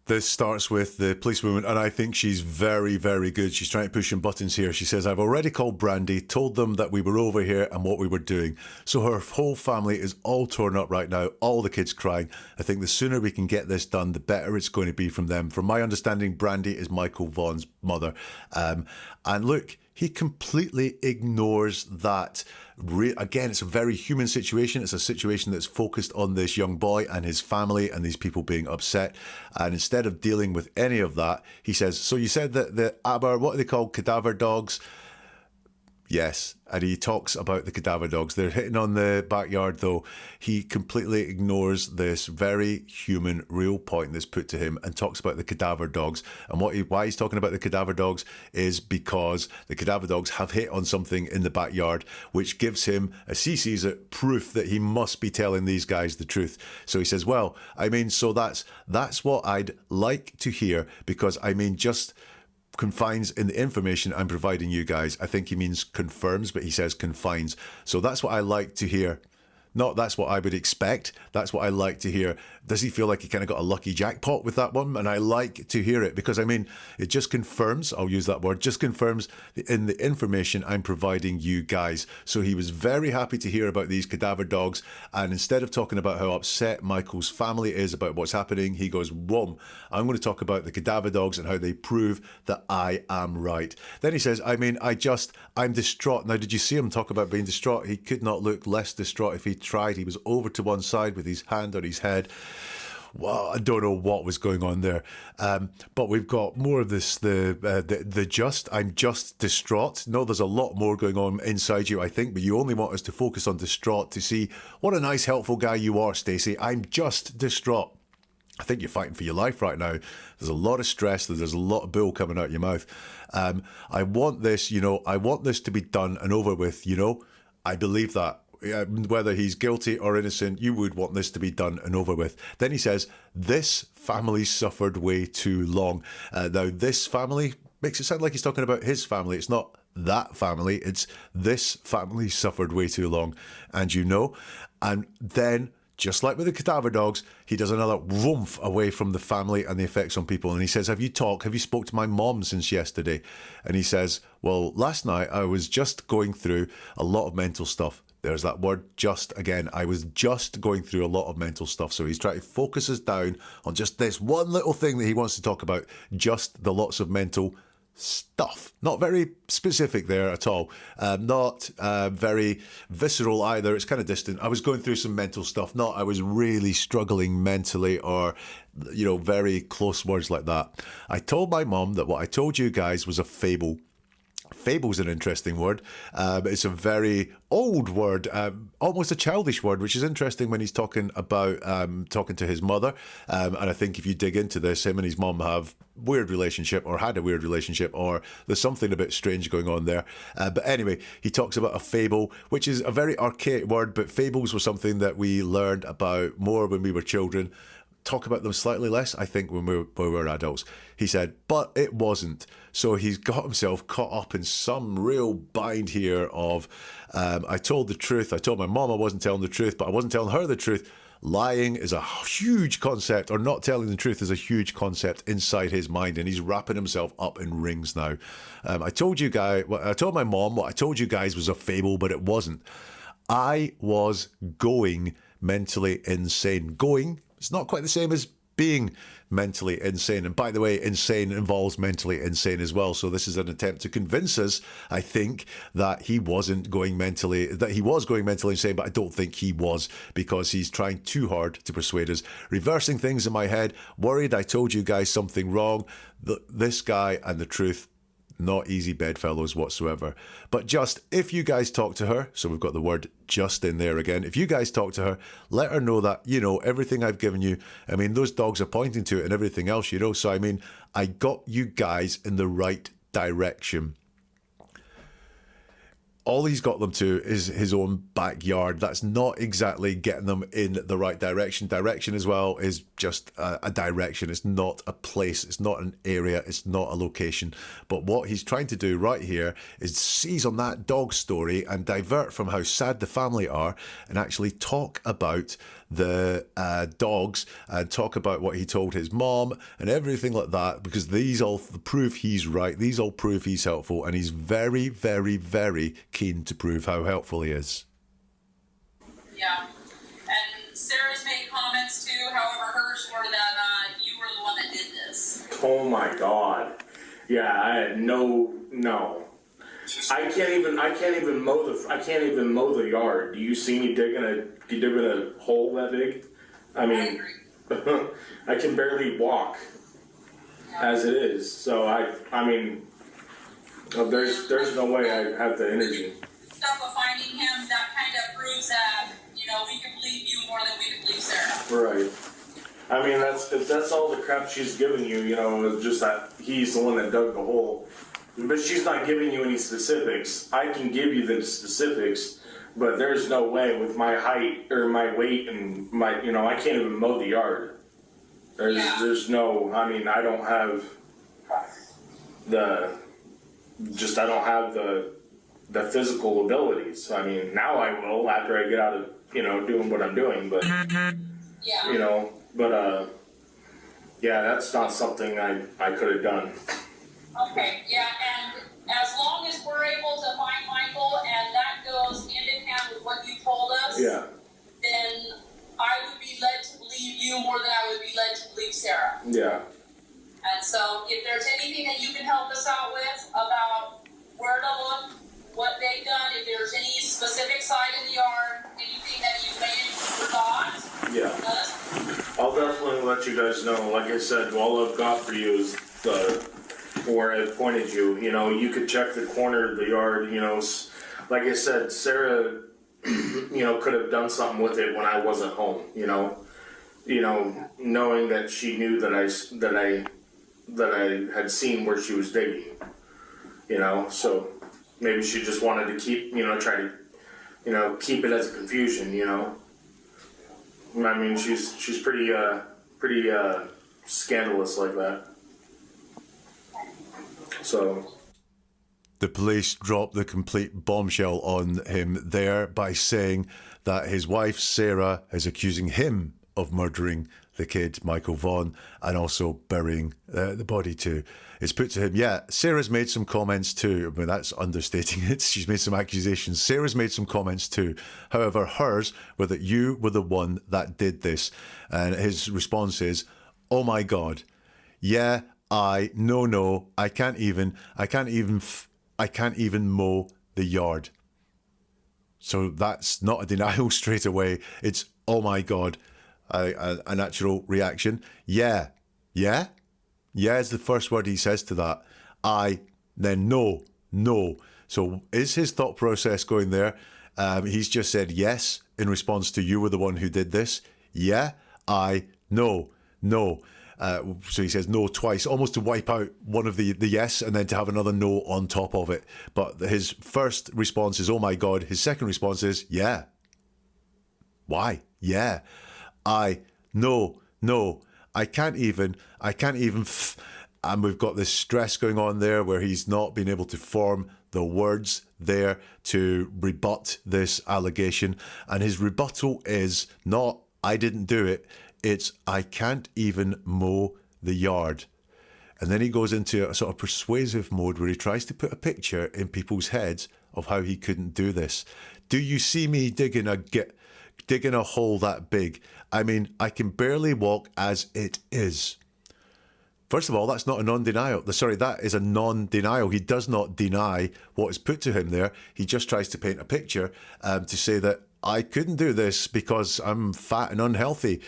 This starts with the policewoman, and I think she's very, very good. She's trying to push some buttons here. She says, I've already called Brandy, told them that we were over here and what we were doing. So her whole family is all torn up right now, all the kids crying. I think the sooner we can get this done, the better it's going to be from them. From my understanding, Brandy is Michael Vaughn's mother. And look, he completely ignores that. Again, it's a very human situation. It's a situation that's focused on this young boy and his family and these people being upset. And instead of dealing with any of that, he says, so you said that the what are they called? Cadaver dogs? Yes. And he talks about the cadaver dogs. They're hitting on the backyard, though. He completely ignores this very human, real point that's put to him and talks about the cadaver dogs. And why he's talking about the cadaver dogs is because the cadaver dogs have hit on something in the backyard, which gives him, as he sees it, proof that he must be telling these guys the truth. So he says, well, I mean, so that's what I'd like to hear, because I mean, just confines in the information I'm providing you guys. I think he means confirms, but he says confines. So that's what I like to hear. Not that's what I would expect. That's what I like to hear. Does he feel like he kind of got a lucky jackpot with that one? And I like to hear it because, I mean, it just confirms, I'll use that word, just confirms in the information I'm providing you guys. So he was very happy to hear about these cadaver dogs. And instead of talking about how upset Michael's family is about what's happening, he goes, whoa, I'm going to talk about the cadaver dogs and how they prove that I am right. Then he says, I mean, I'm distraught. Now, did you see him talk about being distraught? He could not look less distraught if he tried. He was over to one side with his hand on his head. Well, I don't know what was going on there. But we've got more of this, I'm just distraught. No, there's a lot more going on inside you, I think, but you only want us to focus on distraught to see what a nice, helpful guy you are, Stacey. I'm just distraught. I think you're fighting for your life right now. There's a lot of stress. There's a lot of bull coming out your mouth. I want this, I want this to be done and over with, I believe that. Whether he's guilty or innocent, you would want this to be done and over with. Then he says, this family suffered way too long. Now, this family makes it sound like he's talking about his family. It's not that family. It's this family suffered way too long. And and then, just like with the cadaver dogs, he does another woomph away from the family and the effects on people. And he says, have you spoke to my mom since yesterday? And he says, well, last night I was just going through a lot of mental stuff. There's that word just again. I was just going through a lot of mental stuff. So he's trying to focus us down on just this one little thing that he wants to talk about, just the lots of mental stuff. Not very specific there at all. Not very visceral either. It's kind of distant. I was going through some mental stuff. Not I was really struggling mentally or, very close words like that. I told my mom that what I told you guys was a fable. Fable's an interesting word. It's a very old word, almost a childish word, which is interesting when he's talking about talking to his mother. And I think if you dig into this, him and his mom have weird relationship or had a weird relationship, or there's something a bit strange going on there. But anyway, he talks about a fable, which is a very archaic word, but fables were something that we learned about more when we were children. Talk about them slightly less, I think, when we were adults. He said, but it wasn't. So he's got himself caught up in some real bind here of, I told the truth. I told my mom I wasn't telling the truth, but I wasn't telling her the truth. Lying is a huge concept, or not telling the truth is a huge concept inside his mind, and he's wrapping himself up in rings now. I told my mom what I told you guys was a fable, but it wasn't. I was going mentally insane. Going, it's not quite the same as being mentally insane. And by the way, insane involves mentally insane as well. So this is an attempt to convince us, I think, that he was going mentally insane, but I don't think he was, because he's trying too hard to persuade us. Reversing things in my head, worried I told you guys something wrong. This guy and the truth, not easy bedfellows whatsoever. But just, if you guys talk to her, so we've got the word just in there again, if you guys talk to her, let her know that, everything I've given you, I mean, those dogs are pointing to it and everything else, so I mean, I got you guys in the right direction. all he's got them to is his own backyard. That's not exactly getting them in the right direction. Direction as well is just a direction. It's not a place. It's not an area. It's not a location. But what he's trying to do right here is seize on that dog story and divert from how sad the family are and actually talk about the dogs and talk about what he told his mom and everything like that, because these all prove he's right. These all prove he's helpful, and he's very, very, very keen to prove how helpful he is. Yeah. And Sarah's made comments too, however, hers were that you were the one that did this. Oh my God. Yeah, I had no. I can't even mow the yard. Do you see me digging a hole that big? I mean, I can barely walk as it is. So I mean, there's no way I have the energy. Stuff of finding him, that kind of proves that, we can believe you more than we can believe Sarah. Right. I mean, that's all the crap she's giving you, it's just that he's the one that dug the hole. But she's not giving you any specifics. I can give you the specifics, but there's no way with my height or my weight and my, I can't even mow the yard. There's no, I mean, I don't have the physical abilities. I mean, now I will after I get out of, doing what I'm doing, but, that's not something I could have done. Okay, yeah, and as long as we're able to find Michael and that goes hand in hand with what you told us, then I would be led to believe you more than I would be led to believe Sarah. Yeah. And so if there's anything that you can help us out with about where to look, what they've done, if there's any specific side of the yard, anything that you may have forgot, I'll definitely let you guys know. Like I said, all I've got for you is where I pointed you. You could check the corner of the yard. Like I said, Sarah, could have done something with it when I wasn't home. Knowing that she knew that I had seen where she was digging. So maybe she just wanted to keep, try to, keep it as a confusion. I mean, she's pretty scandalous like that. So the police dropped the complete bombshell on him there by saying that his wife, Sarah, is accusing him of murdering the kid, Michael Vaughn, and also burying the body too. It's put to him, Sarah's made some comments too. I mean, that's understating it. She's made some accusations. Sarah's made some comments too. However, hers were that you were the one that did this. And his response is, oh my God, no, I can't even mow the yard. So that's not a denial straight away. It's, oh my God, a natural reaction. Yeah is the first word he says to that. Then no. So is his thought process going there? He's just said yes in response to you were the one who did this. No. So he says no twice, almost to wipe out one of the yes and then to have another no on top of it. But his first response is, oh my God. His second response is, yeah. Why? Yeah. No. I can't even, and we've got this stress going on there where he's not been able to form the words there to rebut this allegation. And his rebuttal is not, I didn't do it. It's, I can't even mow the yard. And then he goes into a sort of persuasive mode where he tries to put a picture in people's heads of how he couldn't do this. Do you see me digging a hole that big? I mean, I can barely walk as it is. First of all, that's not a non-denial. Sorry, that is a non-denial. He does not deny what is put to him there. He just tries to paint a picture to say that I couldn't do this because I'm fat and unhealthy.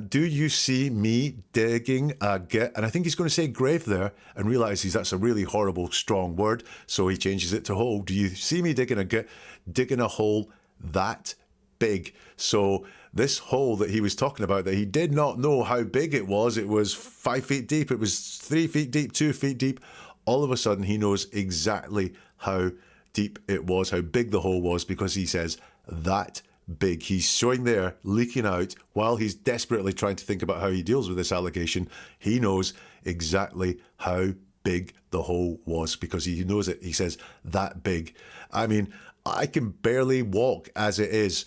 Do you see me digging and I think he's going to say grave there and realizes that's a really horrible, strong word. So he changes it to hole. Do you see me digging a hole that big? So this hole that he was talking about, that he did not know how big it was 5 feet deep, it was 3 feet deep, 2 feet deep. All of a sudden, he knows exactly how deep it was, how big the hole was, because he says that big. He's showing there, leaking out, while he's desperately trying to think about how he deals with this allegation. He knows exactly how big the hole was because he knows it. He says that big. I mean, I can barely walk as it is.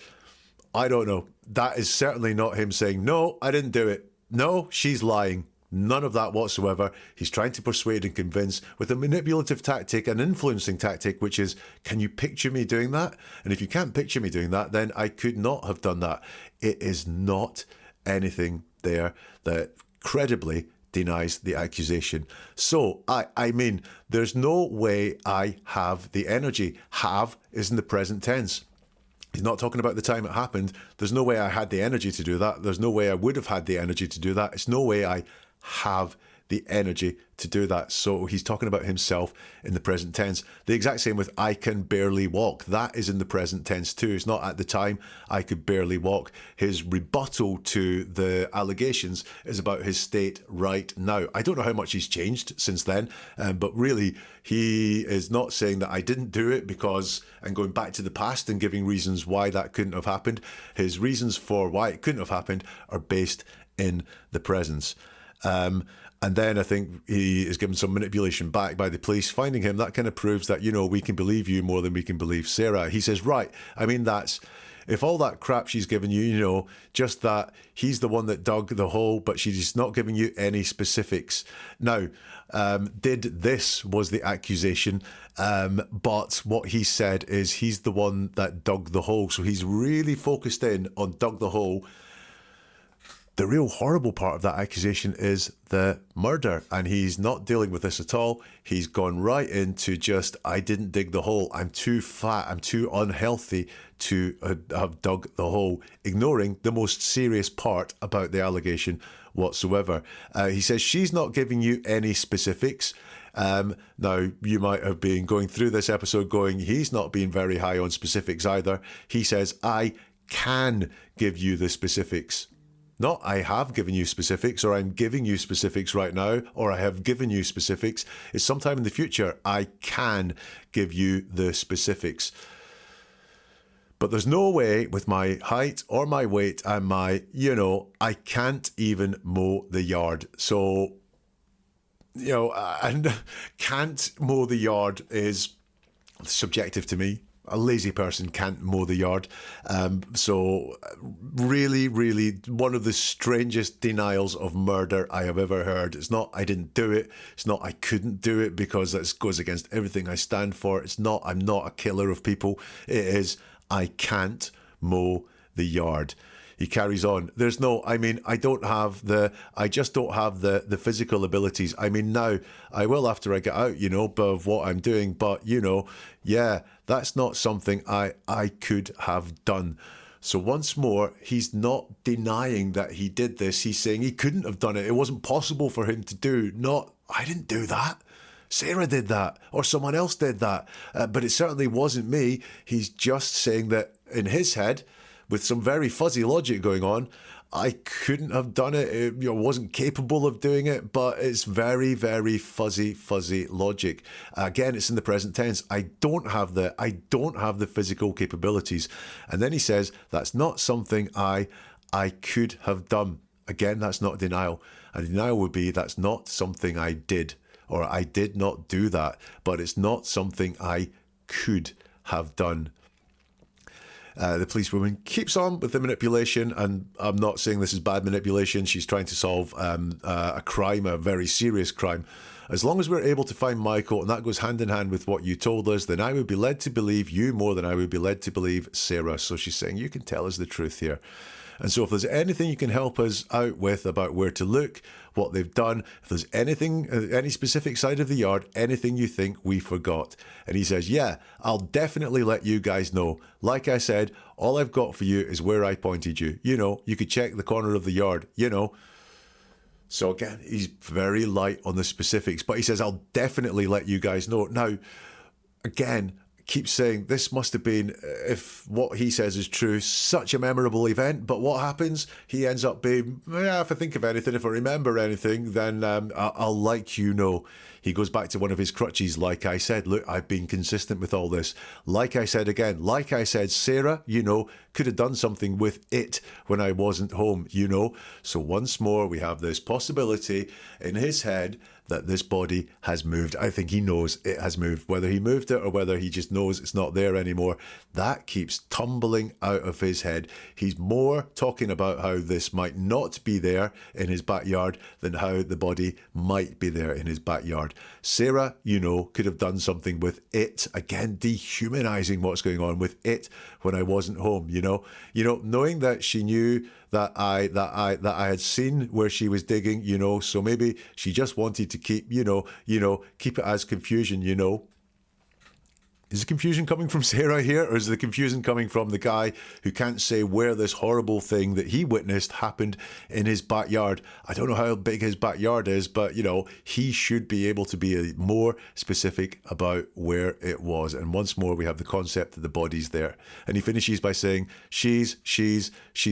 I don't know. That is certainly not him saying, no, I didn't do it. No, she's lying. None of that whatsoever. He's trying to persuade and convince with a manipulative tactic, an influencing tactic, which is, can you picture me doing that? And if you can't picture me doing that, then I could not have done that. It is not anything there that credibly denies the accusation. So, I mean, there's no way I have the energy. Have is in the present tense. He's not talking about the time it happened. There's no way I had the energy to do that. There's no way I would have had the energy to do that. It's no way I have the energy to do that. So he's talking about himself in the present tense. The exact same with I can barely walk. That is in the present tense too. It's not at the time I could barely walk. His rebuttal to the allegations is about his state right now. I don't know how much he's changed since then, but really he is not saying that I didn't do it because, and going back to the past and giving reasons why that couldn't have happened. His reasons for why it couldn't have happened are based in the presence. And then I think he is given some manipulation back by the police finding him. That kind of proves that, you know, we can believe you more than we can believe Sarah. He says, right, I mean, that's, if all that crap she's given you, you know, just that he's the one that dug the hole, but she's not giving you any specifics. Now, this was the accusation, but what he said is he's the one that dug the hole. So he's really focused in on dug the hole. The real horrible part of that accusation is the murder, and he's not dealing with this at all. He's gone right into just, I didn't dig the hole. I'm too fat. I'm too unhealthy to have dug the hole, ignoring the most serious part about the allegation whatsoever. He says she's not giving you any specifics. Now, you might have been going through this episode going, he's not being very high on specifics either. He says, I can give you the specifics. Not I have given you specifics, or I'm giving you specifics right now, or I have given you specifics. It's sometime in the future I can give you the specifics. But there's no way with my height or my weight and my, you know, I can't even mow the yard. So, you know, and can't mow the yard is subjective to me. A lazy person can't mow the yard. So really, really one of the strangest denials of murder I have ever heard. It's not I didn't do it. It's not I couldn't do it because that goes against everything I stand for. It's not I'm not a killer of people. It is I can't mow the yard. He carries on. There's no, I mean, I just don't have the physical abilities. I mean, now I will after I get out, you know, of what I'm doing. But, you know, yeah, that's not something I could have done. So once more, he's not denying that he did this. He's saying he couldn't have done it. It wasn't possible for him to do. Not, I didn't do that. Sarah did that, or someone else did that. But it certainly wasn't me. He's just saying that in his head, with some very fuzzy logic going on, I couldn't have done it. It, you know, wasn't capable of doing it, but it's very, very fuzzy logic. Again, it's in the present tense. I don't have the physical capabilities. And then he says, that's not something I could have done. Again, that's not denial. And denial would be, that's not something I did, or I did not do that, but it's not something I could have done. The policewoman keeps on with the manipulation, and I'm not saying this is bad manipulation. She's trying to solve a crime, a very serious crime. As long as we're able to find Michael, and that goes hand in hand with what you told us, then I would be led to believe you more than I would be led to believe Sarah. So she's saying, you can tell us the truth here. And so if there's anything you can help us out with about where to look, what they've done, if there's anything, any specific side of the yard, anything you think we forgot. And he says, yeah, I'll definitely let you guys know. Like I said, all I've got for you is where I pointed you. You know, you could check the corner of the yard, you know. So again, he's very light on the specifics, but he says, I'll definitely let you guys know. Now, again, keeps saying this must have been, if what he says is true, such a memorable event. But what happens? He ends up being, yeah, if I think of anything, if I remember anything, then I'll let you know. He goes back to one of his crutches. Like I said, look, I've been consistent with all this. Like I said again, like I said, Sarah, could have done something with it when I wasn't home, So once more, we have this possibility in his head that this body has moved. I think he knows it has moved. Whether he moved it or whether he just knows it's not there anymore, that keeps tumbling out of his head. He's more talking about how this might not be there in his backyard than how the body might be there in his backyard. Sarah, could have done something with it. Again, dehumanizing what's going on with it when I wasn't home, knowing that she knew that I had seen where she was digging, so maybe she just wanted to keep, keep it as confusion, Is the confusion coming from Sarah here, or is the confusion coming from the guy who can't say where this horrible thing that he witnessed happened in his backyard? I don't know how big his backyard is, but, he should be able to be more specific about where it was. And once more, we have the concept that the body's there. And he finishes by saying, she's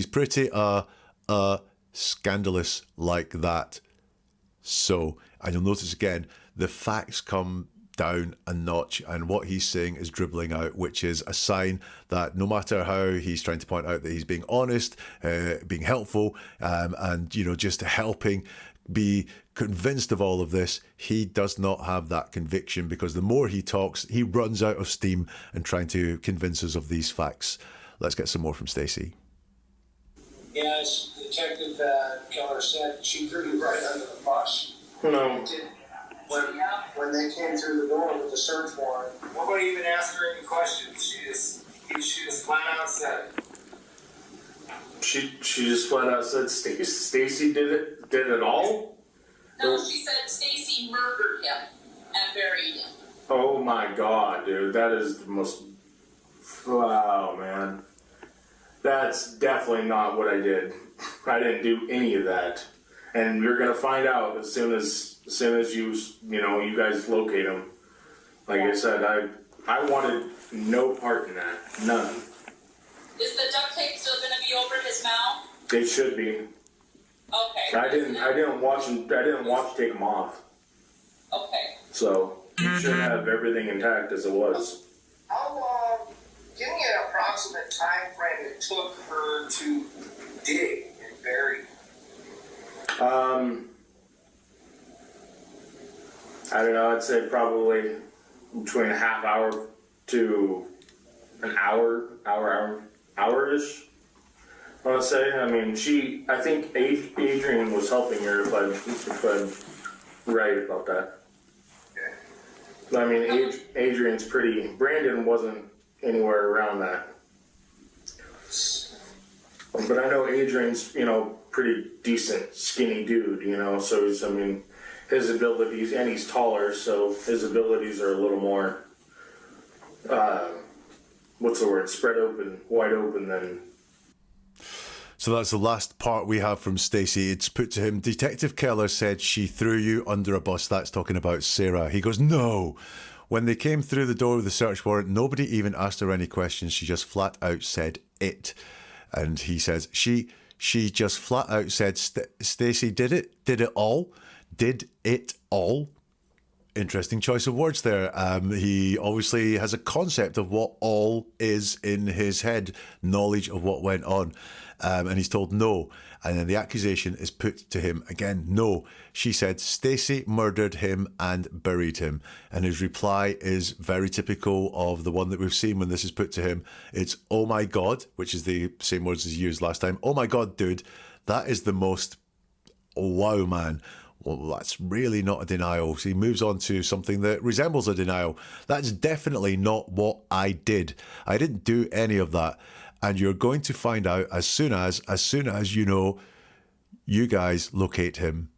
pretty, scandalous like that. So, and you'll notice again, the facts come down a notch, and what he's saying is dribbling out, which is a sign that no matter how he's trying to point out that he's being honest, being helpful, and just helping be convinced of all of this, he does not have that conviction, because the more he talks, he runs out of steam and trying to convince us of these facts. Let's get some more from Stacey. Yes, Detective Keller said she threw you right under the bus. No. When they came through the door with the search warrant. Nobody even asked her any questions. She just flat out said it. She just flat out said Stacey did it all? No, she said Stacey murdered him and buried him. Oh my God, dude. That is the most... Wow, man. That's definitely not what I did. I didn't do any of that. And you're going to find out as soon as you guys locate him. Like I said, I wanted no part in that. None. Is the duct tape still going to be over his mouth? It should be. Okay. I didn't watch take them off. Okay. So you should have everything intact as it was. How long, give me an approximate time frame it took her to dig and bury? I don't know, I'd say probably between a half hour to an hour-ish, I want to say. I mean, I think Adrian was helping her, if I'm right about that. I mean, Adrian's Brandon wasn't anywhere around that. But I know Adrian's, pretty decent, skinny dude, so his abilities, and he's taller, so his abilities are a little more, spread open, wide open than... So that's the last part we have from Stacey. It's put to him, Detective Keller said she threw you under a bus. That's talking about Sarah. He goes, no. When they came through the door with the search warrant, nobody even asked her any questions. She just flat out said it. And he says, she just flat out said, Stacey did it? Did it all? Did it all? Interesting choice of words there. He obviously has a concept of what all is in his head, knowledge of what went on. And he's told no. And then the accusation is put to him again, no. She said Stacey murdered him and buried him. And his reply is very typical of the one that we've seen when this is put to him. It's, oh my God, which is the same words as he used last time. Oh my God, dude, that is the most, wow, man. Well, that's really not a denial. So he moves on to something that resembles a denial. That's definitely not what I did. I didn't do any of that. And you're going to find out as soon as you guys locate him.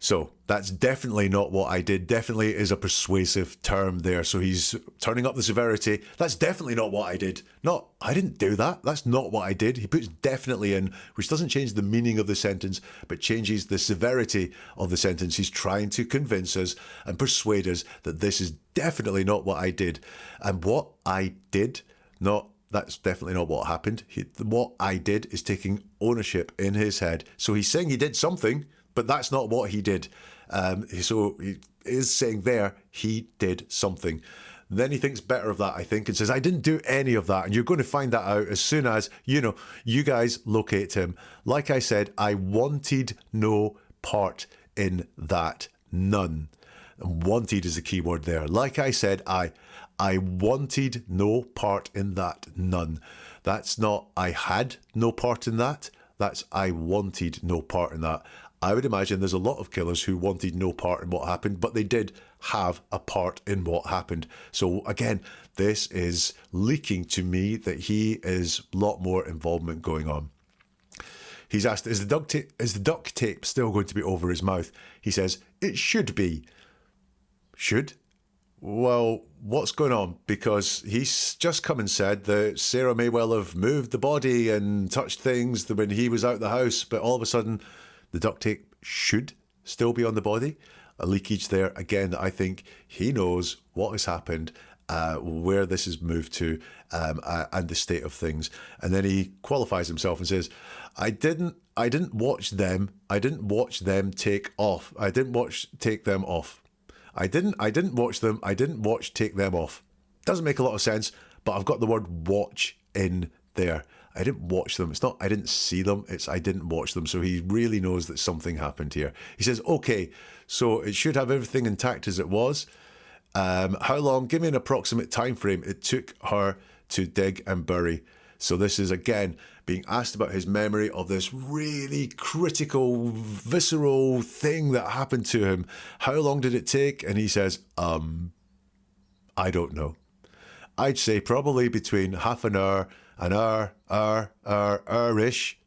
So that's definitely not what I did. Definitely is a persuasive term there. So he's turning up the severity. That's definitely not what I did. Not, I didn't do that. That's not what I did. He puts definitely in, which doesn't change the meaning of the sentence, but changes the severity of the sentence. He's trying to convince us and persuade us that this is definitely not what I did. And what I did, that's definitely not what happened. What I did is taking ownership in his head. So he's saying he did something, but that's not what he did. So he is saying there, he did something. Then he thinks better of that, I think, and says, I didn't do any of that. And you're going to find that out as soon as, you guys locate him. Like I said, I wanted no part in that. None. And wanted is the key word there. Like I said, I wanted no part in that. None. That's not I had no part in that. That's I wanted no part in that. I would imagine there's a lot of killers who wanted no part in what happened, but they did have a part in what happened. So again, this is leaking to me that he is a lot more involvement going on. He's asked, is the duct tape still going to be over his mouth? He says, it should be. Should? Well, what's going on? Because he's just come and said that Sarah may well have moved the body and touched things when he was out the house, but all of a sudden the duct tape should still be on the body. A leakage there. Again, I think he knows what has happened, where this has moved to, and the state of things. And then he qualifies himself and says, I didn't watch them. I didn't watch them take off. I didn't take them off. I didn't watch them. I didn't take them off. Doesn't make a lot of sense, but I've got the word watch in there. I didn't watch them. It's not I didn't see them. It's I didn't watch them. So he really knows that something happened here. He says, okay, so it should have everything intact as it was. How long? Give me an approximate time frame it took her to dig and bury. So this is, again, being asked about his memory of this really critical, visceral thing that happened to him. How long did it take? And he says, I don't know. I'd say probably between half an hour, hour-ish.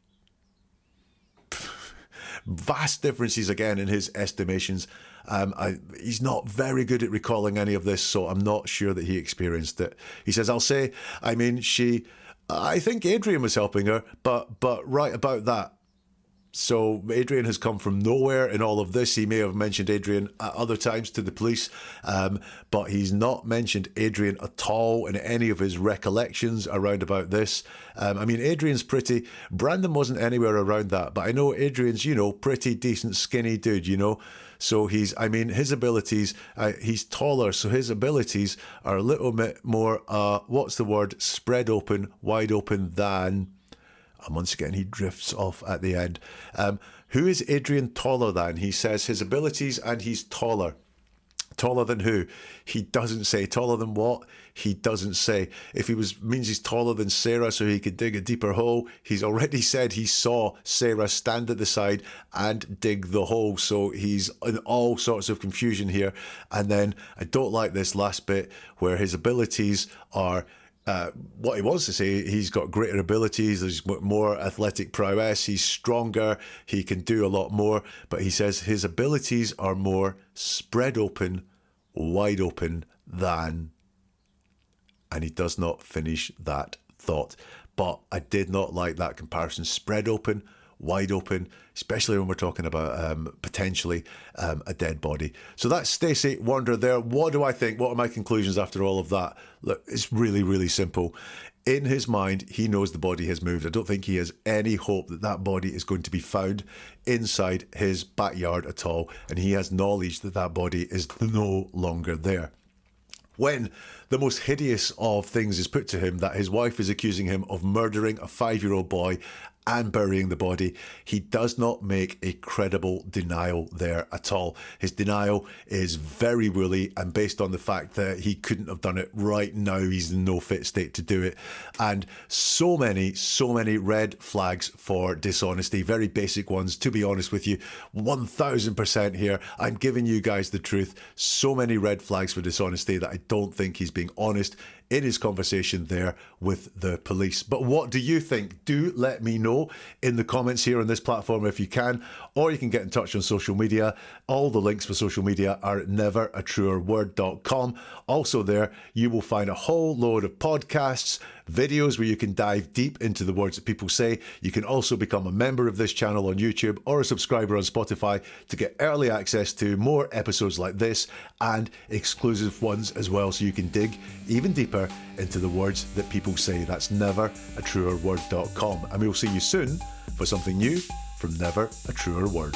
Vast differences again in his estimations. He's not very good at recalling any of this, so I'm not sure that he experienced it. He says, I think Adrian was helping her, but right about that. So Adrian has come from nowhere in all of this. He may have mentioned Adrian at other times to the police, but he's not mentioned Adrian at all in any of his recollections around about this. Adrian's pretty. Brandon wasn't anywhere around that, but I know Adrian's, pretty decent, skinny dude, So his abilities, he's taller, so his abilities are a little bit more, spread open, wide open than... And once again, he drifts off at the end. Who is Adrian taller than? He says his abilities and he's taller. Taller than who? He doesn't say. Taller than what? He doesn't say. If means he's taller than Sarah so he could dig a deeper hole, he's already said he saw Sarah stand at the side and dig the hole. So he's in all sorts of confusion here. And then I don't like this last bit where his abilities are... what he wants to say, he's got greater abilities, there's more athletic prowess, he's stronger, he can do a lot more, but he says his abilities are more spread open, wide open than, and he does not finish that thought. But I did not like that comparison. Spread open, wide open, especially when we're talking about potentially a dead body. So that's Stacey Wondra there. What do I think? What are my conclusions after all of that? Look, it's really, really simple. In his mind, he knows the body has moved. I don't think he has any hope that that body is going to be found inside his backyard at all. And he has knowledge that that body is no longer there. When the most hideous of things is put to him, that his wife is accusing him of murdering a 5-year-old boy and burying the body, he does not make a credible denial there at all. His denial is very woolly and based on the fact that he couldn't have done it right now. He's in no fit state to do it. And so many red flags for dishonesty, very basic ones, to be honest with you. 1000% here. I'm giving you guys the truth. So many red flags for dishonesty that I don't think he's being honest in his conversation there with the police. But what do you think? Do let me know. know in the comments here on this platform if you can, or you can get in touch on social media. All the links for social media are at neveratruerword.com. Also there, you will find a whole load of podcasts, videos where you can dive deep into the words that people say. You can also become a member of this channel on YouTube or a subscriber on Spotify to get early access to more episodes like this and exclusive ones as well, so you can dig even deeper into the words that people say. That's neveratruerword.com, and we'll see you soon for something new from Never a Truer Word.